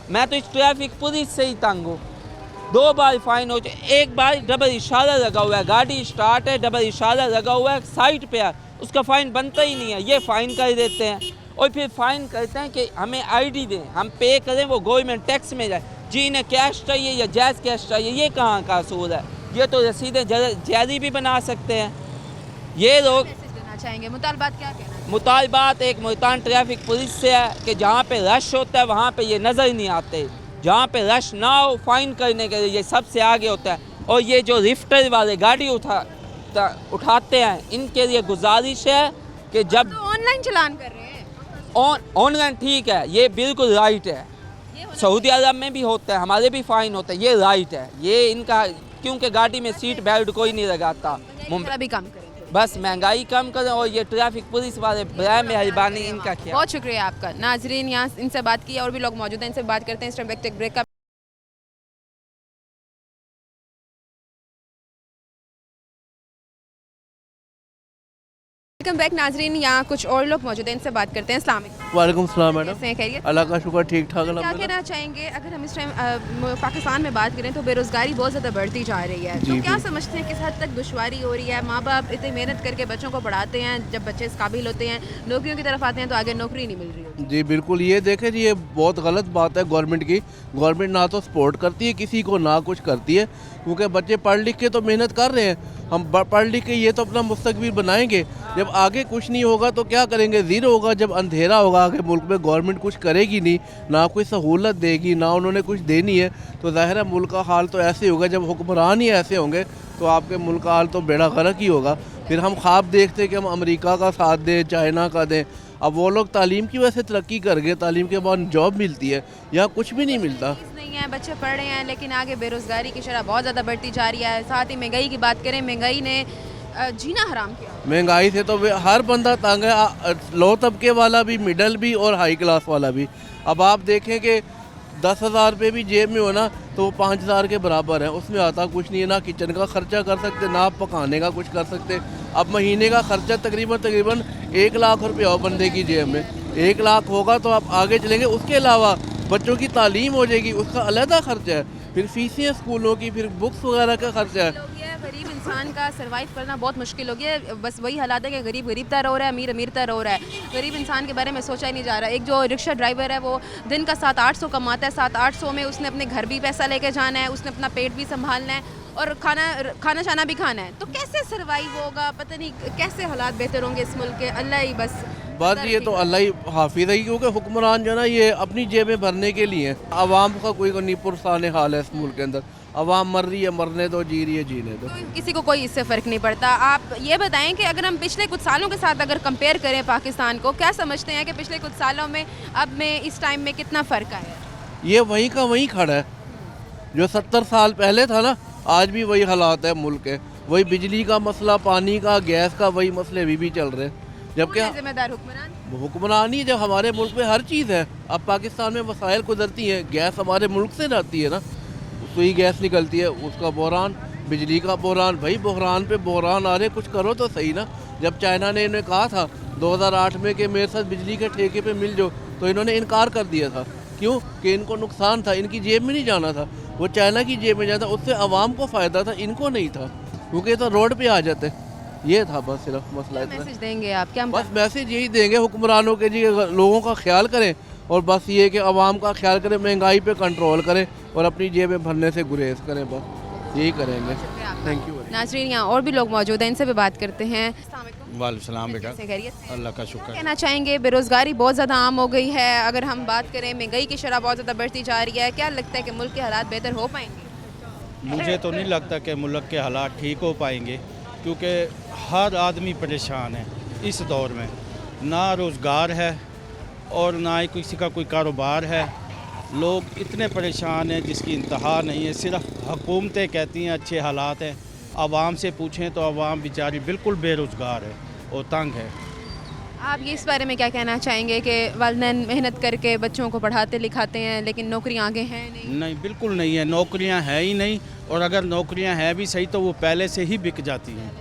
Speaker 7: मैं तो इस ट्रैफिक पुलिस से ही तंग हूँ। 2 बार फ़ाइन हो जाए, एक बार डबल इशारा लगा हुआ है, गाड़ी स्टार्ट है, डबल इशारा लगा हुआ है साइड पे है, उसका फ़ाइन बनता ही नहीं है, ये फ़ाइन कर देते हैं। और फिर फ़ाइन करते हैं कि हमें आईडी दें, हम पे करें, वो गवर्नमेंट टैक्स में जाए। जी इन्हें कैश चाहिए या जैज़ कैश चाहिए, ये कहाँ का असूल है? ये तो रसीदें जारी भी बना सकते हैं। ये लोग
Speaker 1: चाहेंगे मुतालबात क्या कहना है?
Speaker 7: मुतालबात एक मुल्तान ट्रैफिक पुलिस से है कि जहाँ पे रश होता है वहाँ पे ये नज़र नहीं आते। जहाँ पे रश ना हो फ़ाइन करने के लिए ये सबसे आगे होता है। और ये जो रिफ्टर वाले गाड़ी उठाते हैं, इनके लिए गुजारिश है कि जब
Speaker 1: तो ऑनलाइन चलान कर रहे हैं,
Speaker 7: ऑनलाइन ठीक है, ये बिल्कुल राइट है। सऊदी अरब में भी होता है, हमारे भी फ़ाइन होता है, ये राइट है। ये इनका, क्योंकि गाड़ी में सीट बेल्ट कोई नहीं लगाता।
Speaker 1: भी कम करें,
Speaker 7: बस महंगाई कम करें और ये ट्रैफिक पुलिस वाले बराए मेहरबानी इनका ख्याल।
Speaker 1: बहुत शुक्रिया आपका। नाजरीन, यहाँ इनसे बात की और भी लोग मौजूद हैं, इनसे बात करते हैं। इस टाइम ब्रेक का वेलकम बैक। नाजरीन, यहाँ कुछ और लोग मौजूद हैं, इनसे बात करते हैं। अस्सलाम वालेकुम।
Speaker 8: वालेकुम सलाम मैडम।
Speaker 1: कैसे हैं, खैरियत?
Speaker 8: अल्लाह का शुक्र, ठीक ठाक
Speaker 1: क्या
Speaker 8: अल्हम्दुलिल्लाह।
Speaker 1: कहना चाहेंगे अगर हम इस टाइम पाकिस्तान में बात करें तो बेरोज़गारी बहुत ज़्यादा बढ़ती जा रही है, तो क्या समझते हैं किस हद तक दुश्वारी हो रही है? माँ बाप इतनी मेहनत करके बच्चों को पढ़ाते हैं, जब बच्चे इस काबिल होते हैं, नौकरियों की तरफ आते हैं तो आगे नौकरी नहीं मिल रही होती।
Speaker 8: जी बिल्कुल, ये देखें जी, ये बहुत गलत बात है गवर्नमेंट की। गवर्नमेंट ना तो सपोर्ट करती है किसी को, ना कुछ करती है, क्योंकि बच्चे पढ़ लिख के तो मेहनत कर रहे हैं। हम पढ़ लिख के ये तो अपना मुस्तकबिल बनाएंगे, जब आगे कुछ नहीं होगा तो क्या करेंगे? ज़ीरो होगा। जब अंधेरा होगा आगे मुल्क में, गवर्नमेंट कुछ करेगी नहीं, ना कोई सहूलत देगी, ना उन्होंने कुछ देनी है, तो ज़ाहिर है मुल्क का हाल तो ऐसे होगा। जब हुक्मरान ही ऐसे होंगे तो आपके मुल्क का हाल तो बेड़ा गर्क ही होगा। फिर हम ख्वाब देखते कि हम अमेरिका का साथ दें, चाइना का दें। अब वो लोग तालीम की वजह से तरक्की कर गए, तालीम के बाद जॉब मिलती है, यहाँ कुछ भी नहीं मिलता।
Speaker 1: नहीं है, बच्चे पढ़ रहे हैं लेकिन आगे बेरोज़गारी की शरह बहुत ज़्यादा बढ़ती जा रही है। साथ ही महंगाई की बात करें, महंगाई ने जीना हराम किया।
Speaker 8: महंगाई से तो हर बंदा तंग है, लो तबके वाला भी, मिडल भी और हाई क्लास वाला भी। अब आप देखें कि 10,000 रुपये भी जेब में हो ना तो वो 5,000 के बराबर है, उसमें आता कुछ नहीं है। ना किचन का खर्चा कर सकते, ना पकाने का कुछ कर सकते। अब महीने का खर्चा तकरीबन 1 लाख रुपये हो बंदे की जेब में। 1 लाख होगा तो आप आगे चलेंगे। उसके अलावा बच्चों की तालीम हो जाएगी, उसका अलहदा खर्चा है, फिर फीसें स्कूलों की, फिर बुक्स वगैरह का खर्चा है।
Speaker 1: गरीब इंसान का सर्वाइव करना बहुत मुश्किल हो गया है। बस वही हालात है कि गरीब गरीबता रो रहा है, अमीर अमीरता रो रहा है। गरीब इंसान के बारे में सोचा ही नहीं जा रहा। एक जो रिक्शा ड्राइवर है वो दिन का 700-800 कमाता है, 700-800 में उसने अपने घर भी पैसा लेके जाना है, उसने अपना पेट भी संभालना है और खाना शाना भी खाना है। तो कैसे सर्वाइव होगा? पता नहीं कैसे हालात बेहतर होंगे इस मुल्क के। अल्लाह ही बस
Speaker 8: बात ये तो अल्लाह ही हाफिज़ है, क्योंकि हुक्मरान जो है ना ये अपनी जेबें भरने के लिए हैं। आवाम का कोई नहीं पुरसान हाल है इस मुल्क के अंदर। आवाम मर रही है, मरने दो, जी रही है, जीने दो।
Speaker 1: तो किसी को कोई इससे फ़र्क नहीं पड़ता। आप ये बताएं कि अगर हम पिछले कुछ सालों के साथ अगर कंपेयर करें पाकिस्तान को, क्या समझते हैं कि पिछले कुछ सालों में अब में इस टाइम में कितना फ़र्क आया है?
Speaker 8: ये वहीं का वहीं खड़ा है। जो 70 साल पहले था ना, आज भी वही हालात है मुल्क के। वही बिजली का मसला, पानी का, गैस का, वही मसले अभी भी चल रहे हैं। जबकि
Speaker 1: जिम्मेदार हुक्मरान
Speaker 8: हुक्मरान ही, जब हमारे मुल्क में हर चीज़ है। अब पाकिस्तान में वसाइल गुजरती हैं, गैस हमारे मुल्क से जाती है ना, सुई गैस निकलती है, उसका बहरान, बिजली का बहरान। भाई बहरान पे बहरान आ रहे, कुछ करो तो सही ना। जब चाइना ने इन्हें कहा था 2008 में कि मेरे साथ बिजली के ठेके पे मिल जाओ, तो इन्होंने इनकार कर दिया था। क्यों? कि इनको नुकसान था, इनकी जेब में नहीं जाना था, वो चाइना की जेब में जाता। उससे आवाम को फ़ायदा था, इनको नहीं था, क्योंकि ये तो रोड पे आ जाते। ये था बस सिर्फ मसला इतना।
Speaker 1: मैसेज देंगे आप क्या?
Speaker 8: बस मैसेज यही देंगे हुक्मरानों के जी, लोगों का ख्याल करें और बस ये कि आवाम का ख्याल करें, महंगाई पे कंट्रोल करें और अपनी जेबें भरने से गुरेज करें, बस यही करेंगे। Thank you.
Speaker 1: नाज़रीन, यहाँ और भी लोग मौजूद हैं, इनसे भी बात करते हैं।
Speaker 9: वालेकुम सलाम बेटा,
Speaker 1: कैसे खैरियत से?
Speaker 9: अल्लाह का शुक्र है।
Speaker 1: कहना चाहेंगे बेरोज़गारी बहुत ज़्यादा आम हो गई है। अगर हम बात करें महंगाई की शरह बहुत ज़्यादा बढ़ती जा रही है, क्या लगता है कि मुल्क के हालात बेहतर हो पाएंगे?
Speaker 9: मुझे तो नहीं लगता कि मुल्क के हालात ठीक हो पाएंगे, क्योंकि हर आदमी परेशान है इस दौर में। ना रोज़गार है और ना ही किसी का कोई कारोबार है। लोग इतने परेशान हैं जिसकी इंतहा नहीं है। सिर्फ हुकूमतें कहती हैं अच्छे हालात हैं, आवाम से पूछें तो आवाम बेचारी बिल्कुल बेरोज़गार है और तंग है।
Speaker 1: आप ये इस बारे में क्या कहना चाहेंगे कि वालिदैन मेहनत करके बच्चों को पढ़ाते लिखाते हैं लेकिन नौकरियां आगे हैं नहीं?
Speaker 9: नहीं, बिल्कुल नहीं है, नौकरियां हैं ही नहीं। और अगर नौकरियां हैं भी सही तो वो पहले से ही बिक जाती हैं,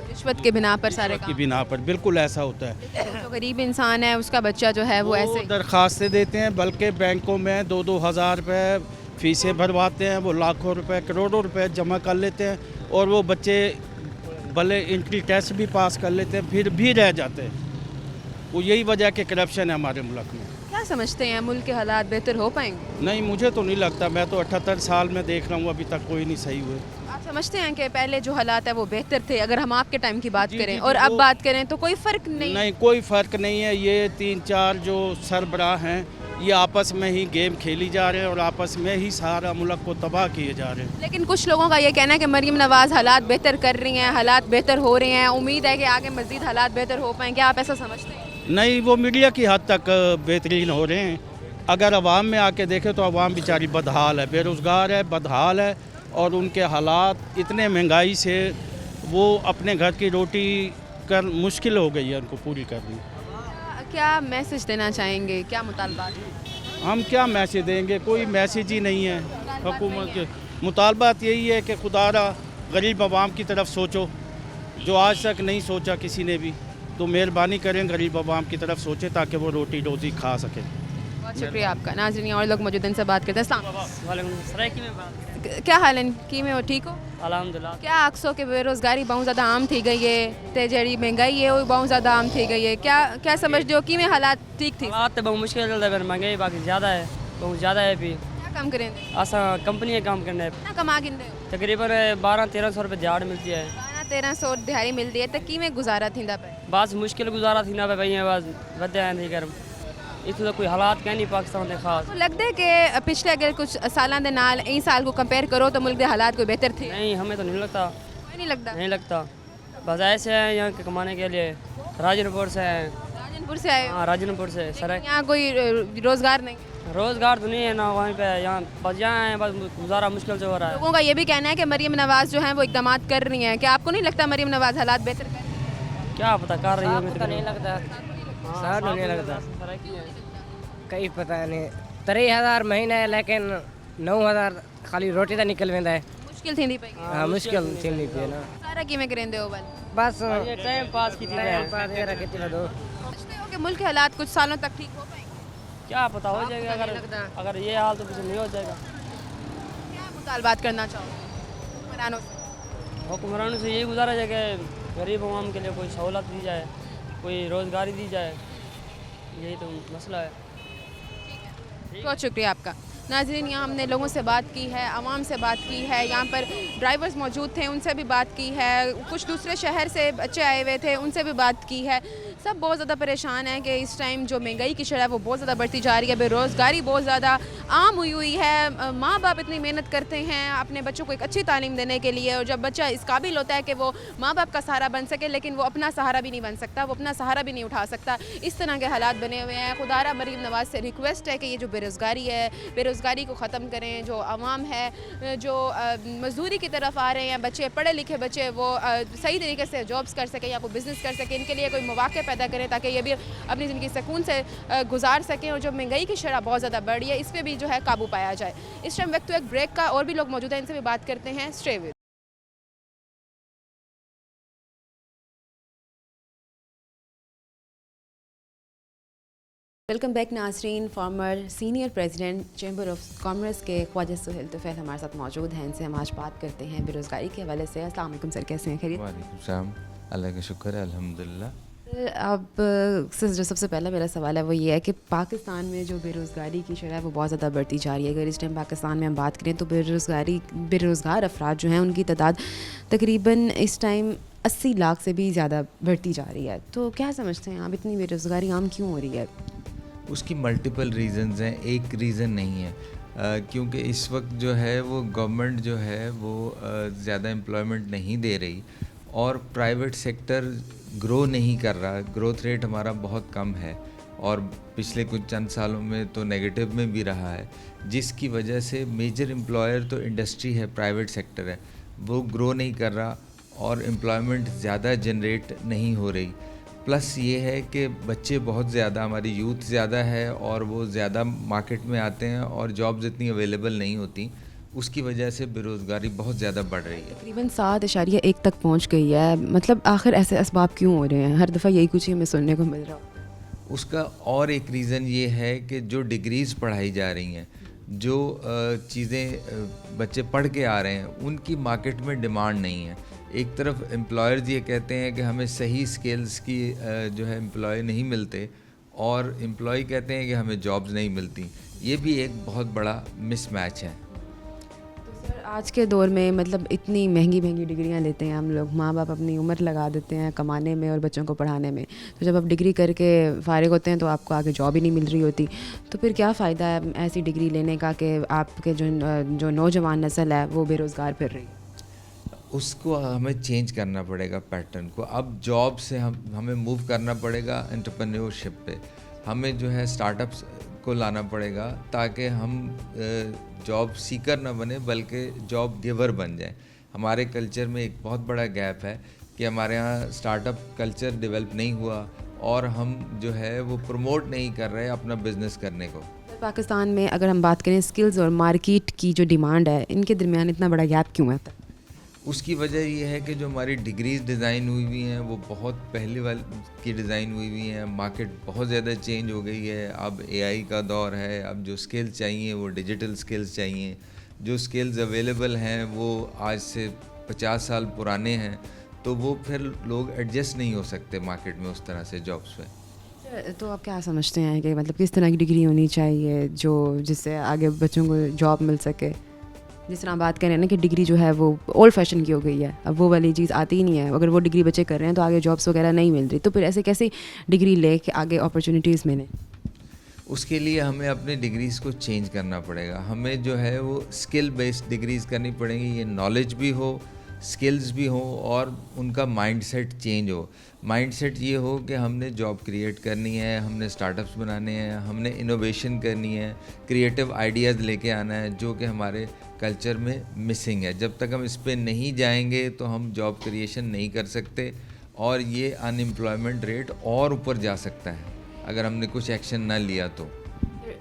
Speaker 1: रिश्वत के बिना पर सारे
Speaker 9: की
Speaker 1: काम।
Speaker 9: बिना पर। बिल्कुल ऐसा होता है।
Speaker 1: जो गरीब इंसान है उसका बच्चा जो है वो ऐसे
Speaker 9: दरख्वास्तें देते हैं, बल्कि बैंकों में 2-2 हज़ार रुपये फ़ीसें भरवाते हैं। वो लाखों रुपए, करोड़ों रुपए जमा कर लेते हैं और वो बच्चे भले एंट्री टेस्ट भी पास कर लेते हैं, फिर भी रह जाते हैं। वो यही वजह कि करप्शन है हमारे मुल्क में।
Speaker 1: क्या समझते हैं मुल्क के हालात बेहतर हो पाएंगे?
Speaker 9: नहीं, मुझे तो नहीं लगता। मैं तो 78 साल में देख रहा हूँ, अभी तक कोई नहीं सही हुए।
Speaker 1: आप समझते हैं कि पहले जो हालात है वो बेहतर थे? अगर हम आपके टाइम की बात
Speaker 9: जी,
Speaker 1: करें
Speaker 9: जी,
Speaker 1: और
Speaker 9: जी,
Speaker 1: अब बात करें तो कोई फ़र्क नहीं?
Speaker 9: नहीं, कोई फ़र्क नहीं है। ये 3-4 जो सरबराह हैं ये आपस में ही गेम खेली जा रहे हैं और आपस में ही सारा मुल्क को तबाह किए जा रहे हैं।
Speaker 1: लेकिन कुछ लोगों का ये कहना है कि मरीम नवाज़ हालात बेहतर कर रही हैं, हालात बेहतर हो रहे हैं, उम्मीद है कि आगे मज़ीद हालात बेहतर हो पाएँ। क्या आप ऐसा समझते हैं?
Speaker 9: नहीं, वो मीडिया की हद तक बेहतरीन हो रहे हैं। अगर आवाम में आके देखें तो आवाम बेचारी बदहाल है, बेरोज़गार है, बदहाल है और उनके हालात इतने महंगाई से वो अपने घर की रोटी कर मुश्किल हो गई है उनको पूरी करनी।
Speaker 1: क्या मैसेज देना चाहेंगे? क्या मुतालबात हैं?
Speaker 9: हम क्या मैसेज देंगे? कोई मैसेज ही नहीं है हुकूमत के। मुतालबात यही है कि खुदारा गरीब आवाम की तरफ सोचो, जो आज तक नहीं सोचा किसी ने भी। तो मेहरबानी करें गरीब आवाम की तरफ सोचें ताकि वो रोटी रोज़ी खा सकें।
Speaker 1: बहुत शुक्रिया आपका। नाज़रीन यहाँ और लोग मौजूद हैं, इनसे बात करते हैं। अस्सलाम वालेकुम। क्या हाल है? की में हो? ठीक हो?
Speaker 10: अलहमदुलिल्लाह।
Speaker 1: क्या आखसो कि बेरोज़गारी बहुत ज़्यादा आम थी गई है ते जड़ी महंगाई है वो बहुत ज़्यादा आम थी गई है, क्या क्या समझते हो कि में हालात ठीक थी?
Speaker 10: हालात तो बहुत मुश्किल चलता है, महंगाई बाकी ज़्यादा है, बहुत ज़्यादा है। भी
Speaker 1: क्या काम करें?
Speaker 10: असा कंपनी काम करना है,
Speaker 1: कितना कमा गिनते हो?
Speaker 10: तकरीबन 1200-1300 रुपये दिहाड़ मिलती है।
Speaker 1: 1200 दिहाड़ी मिलती है तो की में गुजारा थींदा पे?
Speaker 10: बस मुश्किल गुजारा थी ना पे भई बस वधे आए थी गर्म इतना कोई हालात कह नहीं पाकिस्तान के खास।
Speaker 1: तो लगता है कि पिछले अगर कुछ सालों के नाल इन साल को कंपेयर करो तो मुल्क के हालात कोई बेहतर थे?
Speaker 10: नहीं, हमें तो नहीं लगता।
Speaker 1: कोई नहीं लगता?
Speaker 10: नहीं लगता, बस ऐसे हैं यहाँ के कमाने के लिए। राजनपुर से हैं।
Speaker 1: राजनपुर से आए हो?
Speaker 10: हाँ, राजनपुर से सर।
Speaker 1: यहाँ कोई रोज़गार नहीं?
Speaker 10: रोज़गार तो नहीं है ना वहीं पे, यहाँ बस यहाँ है, बस गुजारा मुश्किल से हो रहा है।
Speaker 1: लोगों का ये भी कहना है कि मरीम नवाज़ जो है वो इकदाम कर रही हैं, क्या आपको नहीं लगता मरीम नवाज़ हालात बेहतर कर रही है?
Speaker 10: क्या पता कर रही है,
Speaker 5: पता नहीं लगता,
Speaker 10: सर नहीं लगता।
Speaker 5: कहीं पता नहीं। 3000 महीना है लेकिन 9000 खाली रोटी का निकल वेंदा है।
Speaker 1: मुश्किल थी पई?
Speaker 5: हाँ, मुश्किल थी नहीं पे ना।
Speaker 1: सारा की में करेंदे हो बल?
Speaker 5: बस
Speaker 10: ये टाइम पास की थी
Speaker 5: टाइम पास ये रखे चला दो।
Speaker 1: सोचते हो कि मुल्क के हालात कुछ सालों तक ठीक हो पाएंगे?
Speaker 10: क्या पता हो जाएगा, अगर ये हाल तो कुछ नहीं हो जाएगा।
Speaker 1: क्या मुतालबात करना चाहोगे हुक्मरानों से?
Speaker 10: हुक्मरानों से यही गुजारा है कि गरीब आवाम के लिए कोई सहूलत दी जाए, कोई रोज़गारी दी जाए, यही तो मसला है।
Speaker 1: बहुत शुक्रिया आपका। नाज़रीन यहाँ हमने लोगों से बात की है, आवाम से बात की है, यहाँ पर ड्राइवर्स मौजूद थे उनसे भी बात की है, कुछ दूसरे शहर से बच्चे आए हुए थे उनसे भी बात की है। सब बहुत ज़्यादा परेशान हैं कि इस टाइम जो महंगाई की शरह है वो बहुत ज़्यादा बढ़ती जा रही है, बेरोज़गारी बहुत ज़्यादा आम हुई है। माँ बाप इतनी मेहनत करते हैं अपने बच्चों को एक अच्छी तालीम देने के लिए, और जब बच्चा इस काबिल होता है कि वो माँ बाप का सहारा बन सके, लेकिन वो अपना सहारा भी नहीं बन सकता, वो अपना सहारा भी नहीं उठा सकता। इस तरह के हालात बने हुए हैं। खुदारा मरीम नवाज़ से रिक्वेस्ट है कि ये जो बेरोज़गारी है, बेरोज़गारी को ख़त्म करें। जो आवाम है जो मजदूरी की तरफ आ रहे हैं, बच्चे पढ़े लिखे बच्चे वो सही तरीके से जॉब्स कर सकें या कोई बिज़नेस कर सकें, इनके लिए कोई मौक़े पैदा करें ताकि ये भी अपनी ज़िंदगी सुकून से गुजार सकें। और जो महंगाई की शरह बहुत ज़्यादा बढ़ रही है, इस पर भी जो है काबू पाया जाए। इस टाइम वक्त तो एक ब्रेक का, और भी लोग मौजूद हैं, इनसे भी बात करते हैं। Stay with. वेलकम बैक नाजरीन। Farmer senior president chamber of commerce के ख्वाजा सुहेल तुफ़ैल हमारे साथ मौजूद हैं। इनसे हम आज बात करते हैं बेरोज़गारी के हवाले से। अस्सलाम वालेकुम सर, कैसे हैं? खैरियत?
Speaker 11: वालेकुम सलाम, अल्लाह का शुक्र है, अल्हम्दुलिल्लाह।
Speaker 1: अब जो सबसे पहला मेरा सवाल है वो ये है कि पाकिस्तान में जो बेरोज़गारी की शरह है वो बहुत ज़्यादा बढ़ती जा रही है। अगर इस टाइम पाकिस्तान में हम बात करें तो बेरोज़गार अफराद जो हैं उनकी तादाद तकरीबन इस टाइम 80 लाख से भी ज़्यादा बढ़ती जा रही है। तो क्या समझते हैं आप, इतनी बेरोज़गारी आम क्यों हो रही है?
Speaker 11: उसकी मल्टीपल रीज़न्स हैं, एक रीज़न नहीं है। क्योंकि इस वक्त जो है वो गवर्नमेंट जो है वो ज़्यादा एम्प्लॉयमेंट नहीं दे रही और प्राइवेट सेक्टर ग्रो नहीं कर रहा। ग्रोथ रेट हमारा बहुत कम है और पिछले कुछ चंद सालों में तो नेगेटिव में भी रहा है, जिसकी वजह से मेजर एम्प्लॉयर तो इंडस्ट्री है, प्राइवेट सेक्टर है, वो ग्रो नहीं कर रहा और एम्प्लॉयमेंट ज़्यादा जनरेट नहीं हो रही। प्लस ये है कि बच्चे बहुत ज़्यादा, हमारी यूथ ज़्यादा है और वो ज़्यादा मार्केट में आते हैं और जॉब्स इतनी अवेलेबल नहीं होती, उसकी वजह से बेरोज़गारी बहुत ज़्यादा बढ़ रही है।
Speaker 1: तकरीबन 7.1 तक पहुंच गई है। मतलब आखिर ऐसे असबाब क्यों हो रहे हैं? हर दफ़ा यही कुछ हमें सुनने को मिल रहा हो।
Speaker 11: उसका और एक रीज़न ये है कि जो डिग्रीज़ पढ़ाई जा रही हैं, जो चीज़ें बच्चे पढ़ के आ रहे हैं, उनकी मार्केट में डिमांड नहीं है। एक तरफ एम्प्लॉयर्स ये कहते हैं कि हमें सही स्किल्स की जो है एम्प्लॉय नहीं मिलते और एम्प्लॉय कहते हैं कि हमें जॉब्स नहीं मिलती। ये भी एक बहुत बड़ा मिसमैच है।
Speaker 1: तो सर आज के दौर में मतलब इतनी महंगी डिग्रियां लेते हैं हम लोग, माँ बाप अपनी उम्र लगा देते हैं कमाने में और बच्चों को पढ़ाने में, तो जब आप डिग्री करके फ़ारिग होते हैं तो आपको आगे जॉब ही नहीं मिल रही होती, तो फिर क्या फ़ायदा है ऐसी डिग्री लेने का कि आपके जो नौजवान नस्ल है वो बेरोज़गार फिर रही है?
Speaker 11: उसको हमें चेंज करना पड़ेगा पैटर्न को। अब जॉब से हमें मूव करना पड़ेगा एंटरप्रेन्योरशिप पे। हमें जो है स्टार्टअप्स को लाना पड़ेगा ताकि हम जॉब सीकर ना बने बल्कि जॉब गिवर बन जाए। हमारे कल्चर में एक बहुत बड़ा गैप है कि हमारे यहाँ स्टार्टअप कल्चर डेवलप नहीं हुआ और हम जो है वो प्रमोट नहीं कर रहे अपना बिज़नेस करने को।
Speaker 1: पाकिस्तान में अगर हम बात करें स्किल्स और मार्केट की जो डिमांड है, इनके दरमियान इतना बड़ा गैप क्यों है?
Speaker 11: उसकी वजह ये है कि जो हमारी डिग्रीज डिज़ाइन हुई हुई हैं वो बहुत पहले वाली की डिज़ाइन हुई हुई हैं। मार्केट बहुत ज़्यादा चेंज हो गई है, अब एआई का दौर है, अब जो स्किल्स चाहिए वो डिजिटल स्किल्स चाहिए। जो स्किल्स अवेलेबल हैं वो आज से 50 साल पुराने हैं, तो वो फिर लोग एडजस्ट नहीं हो सकते मार्केट में उस तरह से जॉब्स पे।
Speaker 1: तो आप क्या समझते हैं कि मतलब किस तरह की डिग्री होनी चाहिए जो जिससे आगे बच्चों को जॉब मिल सके? जिस तरह बात करें ना कि डिग्री जो है वो ओल्ड फैशन की हो गई है, अब वो वाली चीज़ आती ही नहीं है। अगर वो डिग्री बच्चे कर रहे हैं तो आगे जॉब्स वगैरह नहीं मिल रही, तो फिर ऐसे कैसे डिग्री ले के आगे अपॉर्चुनिटीज़ मिलें?
Speaker 11: उसके लिए हमें अपनी डिग्रीज़ को चेंज करना पड़ेगा। हमें जो है वो स्किल बेस्ड डिग्रीज़ करनी पड़ेंगी, ये नॉलेज भी हो, स्किल्स भी हो और उनका माइंडसेट चेंज हो। माइंडसेट ये हो कि हमने जॉब क्रिएट करनी है, हमने स्टार्टअप्स बनाने हैं, हमने इनोवेशन करनी है, क्रिएटिव आइडियाज़ लेके आना है जो कि हमारे कल्चर में मिसिंग है। जब तक हम इस पे नहीं जाएंगे तो हम जॉब क्रिएशन नहीं कर सकते और ये अनएम्प्लॉयमेंट रेट और ऊपर जा सकता है अगर हमने कुछ एक्शन ना लिया तो।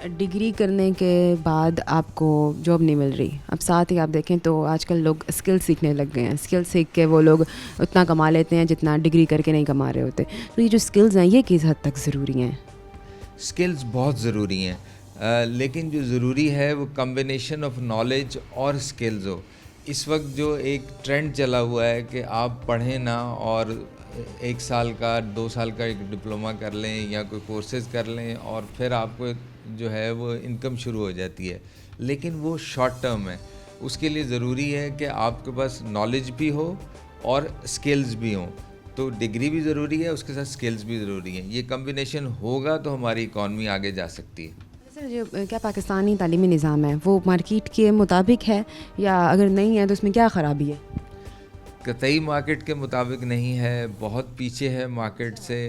Speaker 1: डिग्री करने के बाद आपको जॉब नहीं मिल रही, अब साथ ही आप देखें तो आजकल लोग स्किल सीखने लग गए हैं। स्किल सीख के वो लोग उतना कमा लेते हैं जितना डिग्री करके नहीं कमा रहे होते। तो ये जो स्किल्स हैं ये किस हद तक ज़रूरी हैं?
Speaker 11: स्किल्स बहुत ज़रूरी हैं, लेकिन जो ज़रूरी है वो कम्बिनेशन ऑफ नॉलेज और स्किल्स हो। इस वक्त जो एक ट्रेंड चला हुआ है कि आप पढ़ें ना और 1 साल का 2 साल का एक डिप्लोमा कर लें या कोई कोर्सेज़ कर लें और फिर आपको जो है वो इनकम शुरू हो जाती है, लेकिन वो शॉर्ट टर्म है। उसके लिए ज़रूरी है कि आपके पास नॉलेज भी हो और स्किल्स भी हों। तो डिग्री भी ज़रूरी है, उसके साथ स्किल्स भी ज़रूरी हैं। ये कम्बिनेशन होगा तो हमारी इकॉनमी आगे जा सकती है।
Speaker 1: सर, जो क्या पाकिस्तानी तालीमी निज़ाम है वो मार्केट के मुताबिक है, या अगर नहीं है तो उसमें क्या ख़राबी है?
Speaker 11: कतई मार्केट के मुताबिक नहीं है, बहुत पीछे है मार्केट से।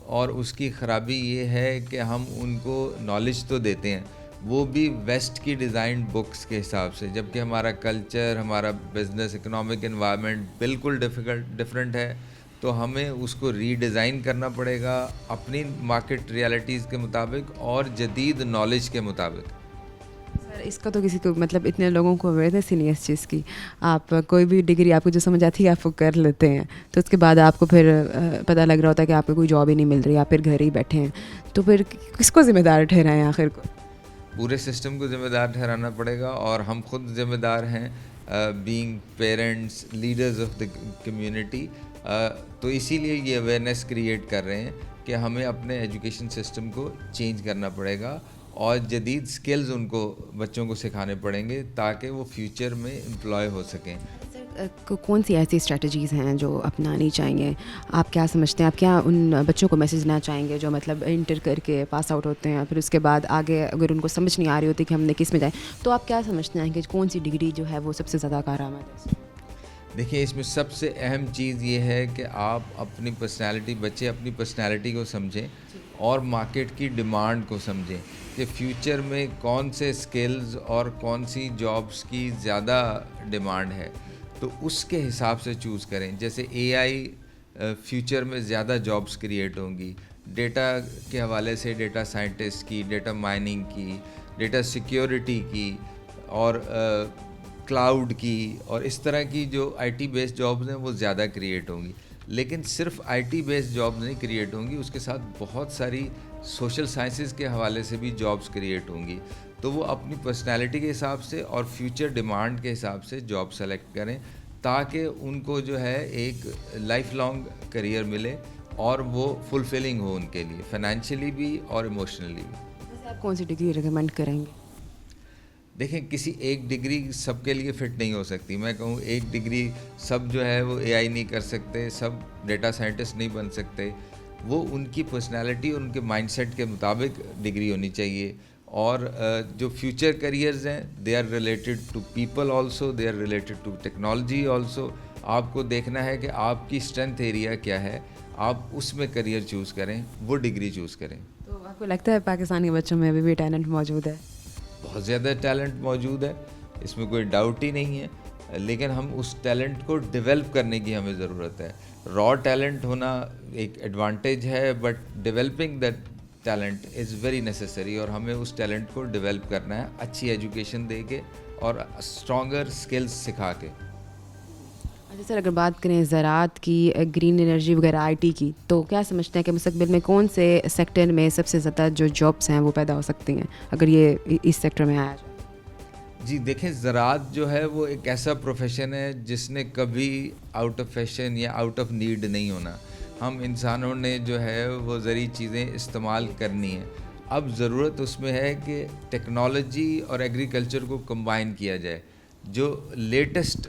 Speaker 11: और उसकी ख़राबी ये है कि हम उनको नॉलेज तो देते हैं, वो भी वेस्ट की डिज़ाइन बुक्स के हिसाब से, जबकि हमारा कल्चर, हमारा बिज़नेस, इकोनॉमिक एनवायरनमेंट बिल्कुल डिफरेंट है। तो हमें उसको रीडिज़ाइन करना पड़ेगा अपनी मार्केट रियलिटीज़ के मुताबिक और जदीद नॉलेज के मुताबिक।
Speaker 1: सर, इसका तो किसी को मतलब इतने लोगों को अवेयरनेस ही नहीं है इस चीज़ की। आप कोई भी डिग्री आपको जो समझ आती है आप वो कर लेते हैं, तो उसके बाद आपको फिर पता लग रहा होता है कि आपको कोई जॉब ही नहीं मिल रही, आप फिर घर ही बैठे हैं। तो फिर किसको ज़िम्मेदार ठहराएं आखिर को?
Speaker 11: पूरे सिस्टम को ज़िम्मेदार ठहराना पड़ेगा और हम खुद ज़िम्मेदार हैं, being parents, leaders of the community. तो इसीलिए ये अवेयरनेस क्रिएट कर रहे हैं कि हमें अपने एजुकेशन सिस्टम को चेंज करना पड़ेगा और जदीद स्किल्स उनको बच्चों को सिखाने पड़ेंगे ताकि वो फ्यूचर में एम्प्लॉय हो सकें।
Speaker 1: कौन सी ऐसी स्ट्रेटजीज़ हैं जो अपनानी चाहिए? आप क्या समझते हैं, आप क्या उन बच्चों को मैसेज देना चाहेंगे जो मतलब इंटर करके पास आउट होते हैं, फिर उसके बाद आगे अगर उनको समझ नहीं आ रही होती कि हमने किस में जाए, तो आप क्या समझते हैं कि कौन सी डिग्री जो है वो सबसे ज़्यादा कारआमद है?
Speaker 11: देखिए, इसमें सबसे अहम चीज़ ये है कि आप अपनी पर्सनैलिटी, बच्चे अपनी पर्सनैलिटी को समझें और मार्केट की डिमांड को समझें कि फ्यूचर में कौन से स्किल्स और कौन सी जॉब्स की ज़्यादा डिमांड है, तो उसके हिसाब से चूज़ करें। जैसे एआई फ्यूचर में ज़्यादा जॉब्स क्रिएट होंगी, डेटा के हवाले से डेटा साइंटिस्ट की, डेटा माइनिंग की, डेटा सिक्योरिटी की और क्लाउड की, और इस तरह की जो आईटी बेस्ड जॉब्स हैं वो ज़्यादा क्रिएट होंगी। लेकिन सिर्फ आईटी बेस्ड जॉब्स नहीं क्रिएट होंगी, उसके साथ बहुत सारी सोशल साइंसेज के हवाले से भी जॉब्स क्रिएट होंगी। तो वो अपनी पर्सनालिटी के हिसाब से और फ्यूचर डिमांड के हिसाब से जॉब सेलेक्ट करें ताकि उनको जो है एक लाइफ लॉन्ग करियर मिले और वो फुलफिलिंग हो उनके लिए, फाइनेंशियली भी और इमोशनली भी।
Speaker 1: वैसे आप कौन सी डिग्री रिकमेंड करेंगे?
Speaker 11: देखें, किसी एक डिग्री सबके लिए फ़िट नहीं हो सकती। मैं कहूँ एक डिग्री सब जो है वो एआई नहीं कर सकते, सब डेटा साइंटिस्ट नहीं बन सकते। वो उनकी पर्सनालिटी और उनके माइंडसेट के मुताबिक डिग्री होनी चाहिए। और जो फ्यूचर करियर्स हैं they are related to people also, they are related to technology also. आपको देखना है कि आपकी स्ट्रेंथ एरिया क्या है, आप उसमें करियर चूज़ करें, वो डिग्री चूज़ करें।
Speaker 1: तो आपको लगता है पाकिस्तानी बच्चों में अभी भी टैलेंट मौजूद है?
Speaker 11: बहुत ज़्यादा टैलेंट मौजूद है, इसमें कोई डाउट ही नहीं है, लेकिन हम उस टैलेंट को डेवलप करने की हमें ज़रूरत है। रॉ टैलेंट होना एक एडवांटेज है, but developing that talent is very necessary और हमें उस टैलेंट को डेवलप करना है अच्छी एजुकेशन दे के और स्ट्रॉन्गर स्किल्स सिखा के।
Speaker 1: अच्छा सर, अगर बात करें ज़राअत की, ग्रीन एनर्जी वगैरह, आईटी की, तो क्या समझते हैं कि मुस्तकबिल में कौन से सेक्टर में सबसे ज़्यादा जो जॉब्स हैं वो पैदा हो सकती हैं अगर ये इस सेक्टर में आया जाए?
Speaker 11: जी देखें, ज़राअत जो है वो एक ऐसा प्रोफेशन है जिसने कभी आउट ऑफ फैशन या आउट ऑफ नीड नहीं होना। हम इंसानों ने जो है वो ज़रूरी चीज़ें इस्तेमाल करनी है। अब ज़रूरत उसमें है कि टेक्नोलॉजी और एग्रीकल्चर को कंबाइन किया जाए। जो लेटेस्ट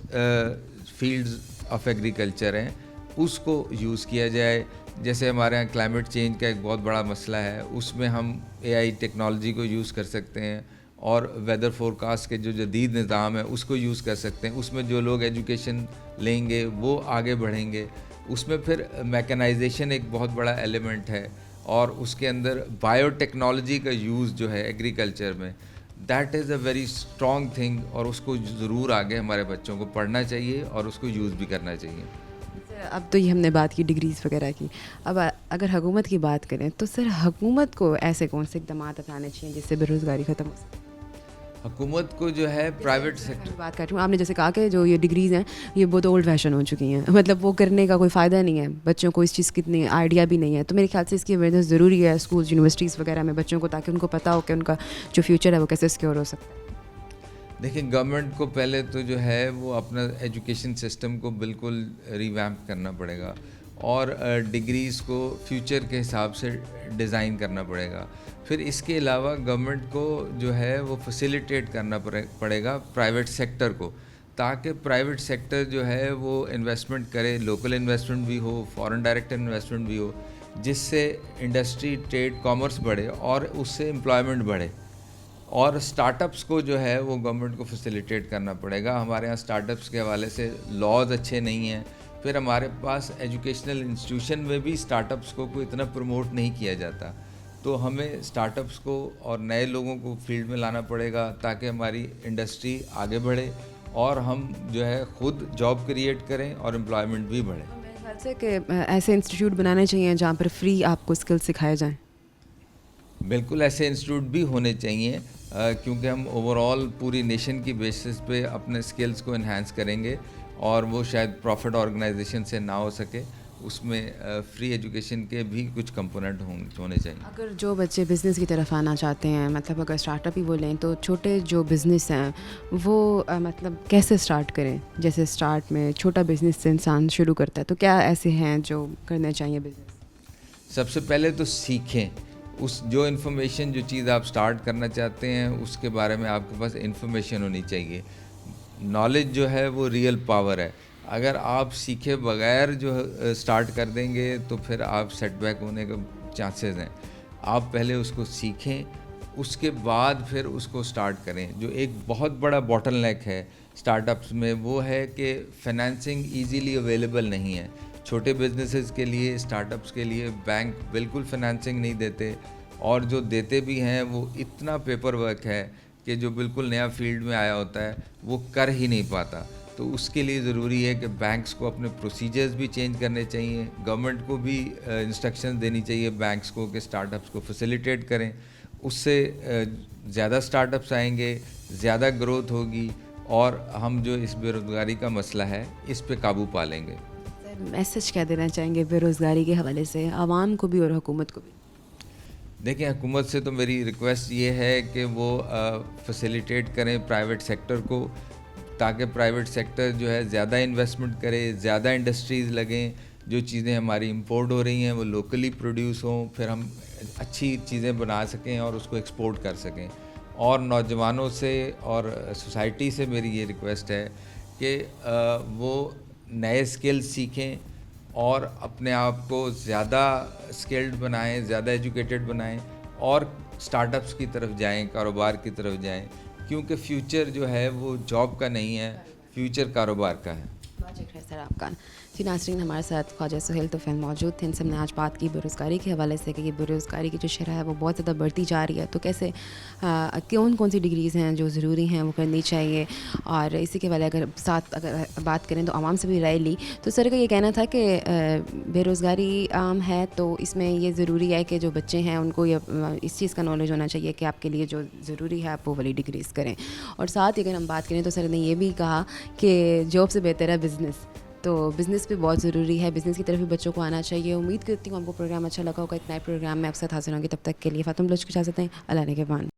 Speaker 11: फील्ड्स ऑफ एग्रीकल्चर हैं उसको यूज़ किया जाए। जैसे हमारे यहाँ क्लाइमेट चेंज का एक बहुत बड़ा मसला है, उसमें हम एआई टेक्नोलॉजी को यूज़ कर सकते हैं और वेदर फोरकास्ट के जो जदीद निज़ाम है उसको यूज़ कर सकते हैं। उसमें जो लोग एजुकेशन लेंगे वो आगे बढ़ेंगे। उसमें फिर मैकेनाइजेशन एक बहुत बड़ा एलिमेंट है और उसके अंदर बायोटेक्नोलॉजी का यूज़ जो है एग्रीकल्चर में, that is a very strong thing और उसको ज़रूर आगे हमारे बच्चों को पढ़ना चाहिए और उसको यूज़ भी करना चाहिए।
Speaker 1: सर, अब तो ये हमने बात की डिग्रीज़ वगैरह की, अब अगर हुकूमत की बात करें तो सर हुकूमत को ऐसे कौन से इक़दाम अपनाने चाहिए जिससे बेरोज़गारी ख़त्म हो सके?
Speaker 11: हुकूमत को जो है प्राइवेट सेक्टर,
Speaker 1: मैं बात कर रही हूँ, आपने जैसे कहा कि जो ये डिग्रीज़ हैं ये बहुत ओल्ड फैशन हो चुकी हैं, मतलब वो करने का कोई फ़ायदा नहीं है, बच्चों को इस चीज़ की इतनी आइडिया भी नहीं है। तो मेरे ख्याल से इसकी अवेयरनेस ज़रूरी है स्कूल यूनिवर्सिटीज़ वगैरह में बच्चों को, ताकि उनको पता हो कि उनका जो फ्यूचर है वो कैसे सिक्योर हो सकता है।
Speaker 11: देखिए गवर्नमेंट को पहले तो जो है वो अपना एजुकेशन सिस्टम को बिल्कुल रिवैम्प करना पड़ेगा और डिग्रीज़ को फ्यूचर के हिसाब से डिज़ाइन करना पड़ेगा। फिर इसके अलावा गवर्नमेंट को जो है वो फैसिलिटेट करना पड़ेगा प्राइवेट सेक्टर को, ताकि प्राइवेट सेक्टर जो है वो इन्वेस्टमेंट करे, लोकल इन्वेस्टमेंट भी हो, फॉरेन डायरेक्ट इन्वेस्टमेंट भी हो, जिससे इंडस्ट्री, ट्रेड, कॉमर्स बढ़े और उससे एम्प्लॉयमेंट बढ़े। और स्टार्टअप्स को जो है वो गवर्नमेंट को फैसिलिटेट करना पड़ेगा। हमारे यहाँ स्टार्टअप्स के हवाले से लॉज अच्छे नहीं हैं। फिर हमारे पास एजुकेशनल इंस्टीट्यूशन में भी स्टार्टअप्स को कोई इतना प्रमोट नहीं किया जाता, तो हमें स्टार्टअप्स को और नए लोगों को फील्ड में लाना पड़ेगा ताकि हमारी इंडस्ट्री आगे बढ़े और हम जो है ख़ुद जॉब क्रिएट करें और एम्प्लॉयमेंट भी बढ़े।
Speaker 1: मेरे ख्याल से कि ऐसे इंस्टीट्यूट बनाने चाहिए जहाँ पर फ्री आपको स्किल सिखाए जाएँ।
Speaker 11: बिल्कुल ऐसे इंस्टीट्यूट भी होने चाहिए क्योंकि हम ओवरऑल पूरी नेशन की बेसिस पे अपने स्किल्स को इन्हांस करेंगे और वो शायद प्रॉफिट ऑर्गेनाइजेशन से ना हो सके, उसमें फ्री एजुकेशन के भी कुछ कंपोनेंट होने चाहिए।
Speaker 1: अगर जो बच्चे बिज़नेस की तरफ आना चाहते हैं, मतलब अगर स्टार्टअप ही वो लें, तो छोटे जो बिज़नेस हैं वो मतलब कैसे स्टार्ट करें? जैसे स्टार्ट में छोटा बिज़नेस से इंसान शुरू करता है, तो क्या ऐसे हैं जो करने चाहिए बिज़नेस?
Speaker 11: सबसे पहले तो सीखें उस जो इन्फॉर्मेशन, जो चीज़ आप स्टार्ट करना चाहते हैं उसके बारे में आपके पास इन्फॉर्मेशन होनी चाहिए। नॉलेज जो है वो रियल पावर है। अगर आप सीखे बगैर जो स्टार्ट कर देंगे तो फिर आप सेटबैक होने के चांसेस हैं। आप पहले उसको सीखें, उसके बाद फिर उसको स्टार्ट करें। जो एक बहुत बड़ा बॉटलनेक है स्टार्टअप्स में वो है कि फाइनेंसिंग इजीली अवेलेबल नहीं है। छोटे बिजनेसेस के लिए, स्टार्टअप्स के लिए बैंक बिल्कुल फाइनेंसिंग नहीं देते और जो देते भी हैं वो इतना पेपर वर्क है कि जो बिल्कुल नया फील्ड में आया होता है वो कर ही नहीं पाता। तो उसके लिए ज़रूरी है कि बैंक्स को अपने प्रोसीजर्स भी चेंज करने चाहिए, गवर्नमेंट को भी इंस्ट्रक्शंस देनी चाहिए बैंक्स को कि स्टार्टअप्स को फैसिलिटेट करें। उससे ज़्यादा स्टार्टअप्स आएंगे, ज़्यादा ग्रोथ होगी और हम जो इस बेरोज़गारी का मसला है इस पे काबू पा लेंगे।
Speaker 1: मैसेज क्या देना चाहेंगे बेरोज़गारी के हवाले से आवाम को भी और हुकूमत को भी?
Speaker 11: देखिए हुकूमत से तो मेरी रिक्वेस्ट ये है कि वो फैसिलिटेट करें प्राइवेट सेक्टर को, ताकि प्राइवेट सेक्टर जो है ज़्यादा इन्वेस्टमेंट करे, ज़्यादा इंडस्ट्रीज़ लगें, जो चीज़ें हमारी इंपोर्ट हो रही हैं वो लोकली प्रोड्यूस हों, फिर हम अच्छी चीज़ें बना सकें और उसको एक्सपोर्ट कर सकें। और नौजवानों से और सोसाइटी से मेरी ये रिक्वेस्ट है कि वो नए स्किल्स सीखें और अपने आप को ज़्यादा स्किल्ड बनाएं, ज़्यादा एजुकेटेड बनाएं और स्टार्टअप्स की तरफ जाएं, कारोबार की तरफ जाएं, क्योंकि फ्यूचर जो है वो जॉब का नहीं है, फ्यूचर कारोबार का है।
Speaker 1: बहुत शुक्रिया सर आपका। जी नाज़रीन, हमारे साथ ख्वाजा सुहेल तोफ़ैल मौजूद थे। इनसे हमने आज बात की बेरोज़गारी के हवाले से कि ये बेरोज़गारी की जो शरह है वो बहुत ज़्यादा बढ़ती जा रही है, तो कैसे कौन सी डिग्रीज़ हैं जो ज़रूरी हैं वो करनी चाहिए। और इसी के वाले अगर बात करें तो आवाम से भी राय ली, तो सर का ये कहना था कि बेरोज़गारी आम है, तो इसमें ये ज़रूरी है कि जो बच्चे हैं उनको ये इस चीज़ का नॉलेज होना चाहिए कि आपके लिए जो ज़रूरी है आप वो वाली डिग्रीज़ करें। और साथ ही अगर हम बात करें तो सर ने ये भी कहा कि जॉब से बेहतर है बिज़नेस, तो बिज़नेस भी बहुत ज़रूरी है, बिज़नेस की तरफ भी बच्चों को आना चाहिए। उम्मीद करती हूँ आपको प्रोग्राम अच्छा लगा होगा। एक नए प्रोग्राम में आपके साथ हाजिर होंगे, तब तक के लिए फ़ातिमा बलोच को इजाज़त दें। अल्लाह ने के बाद।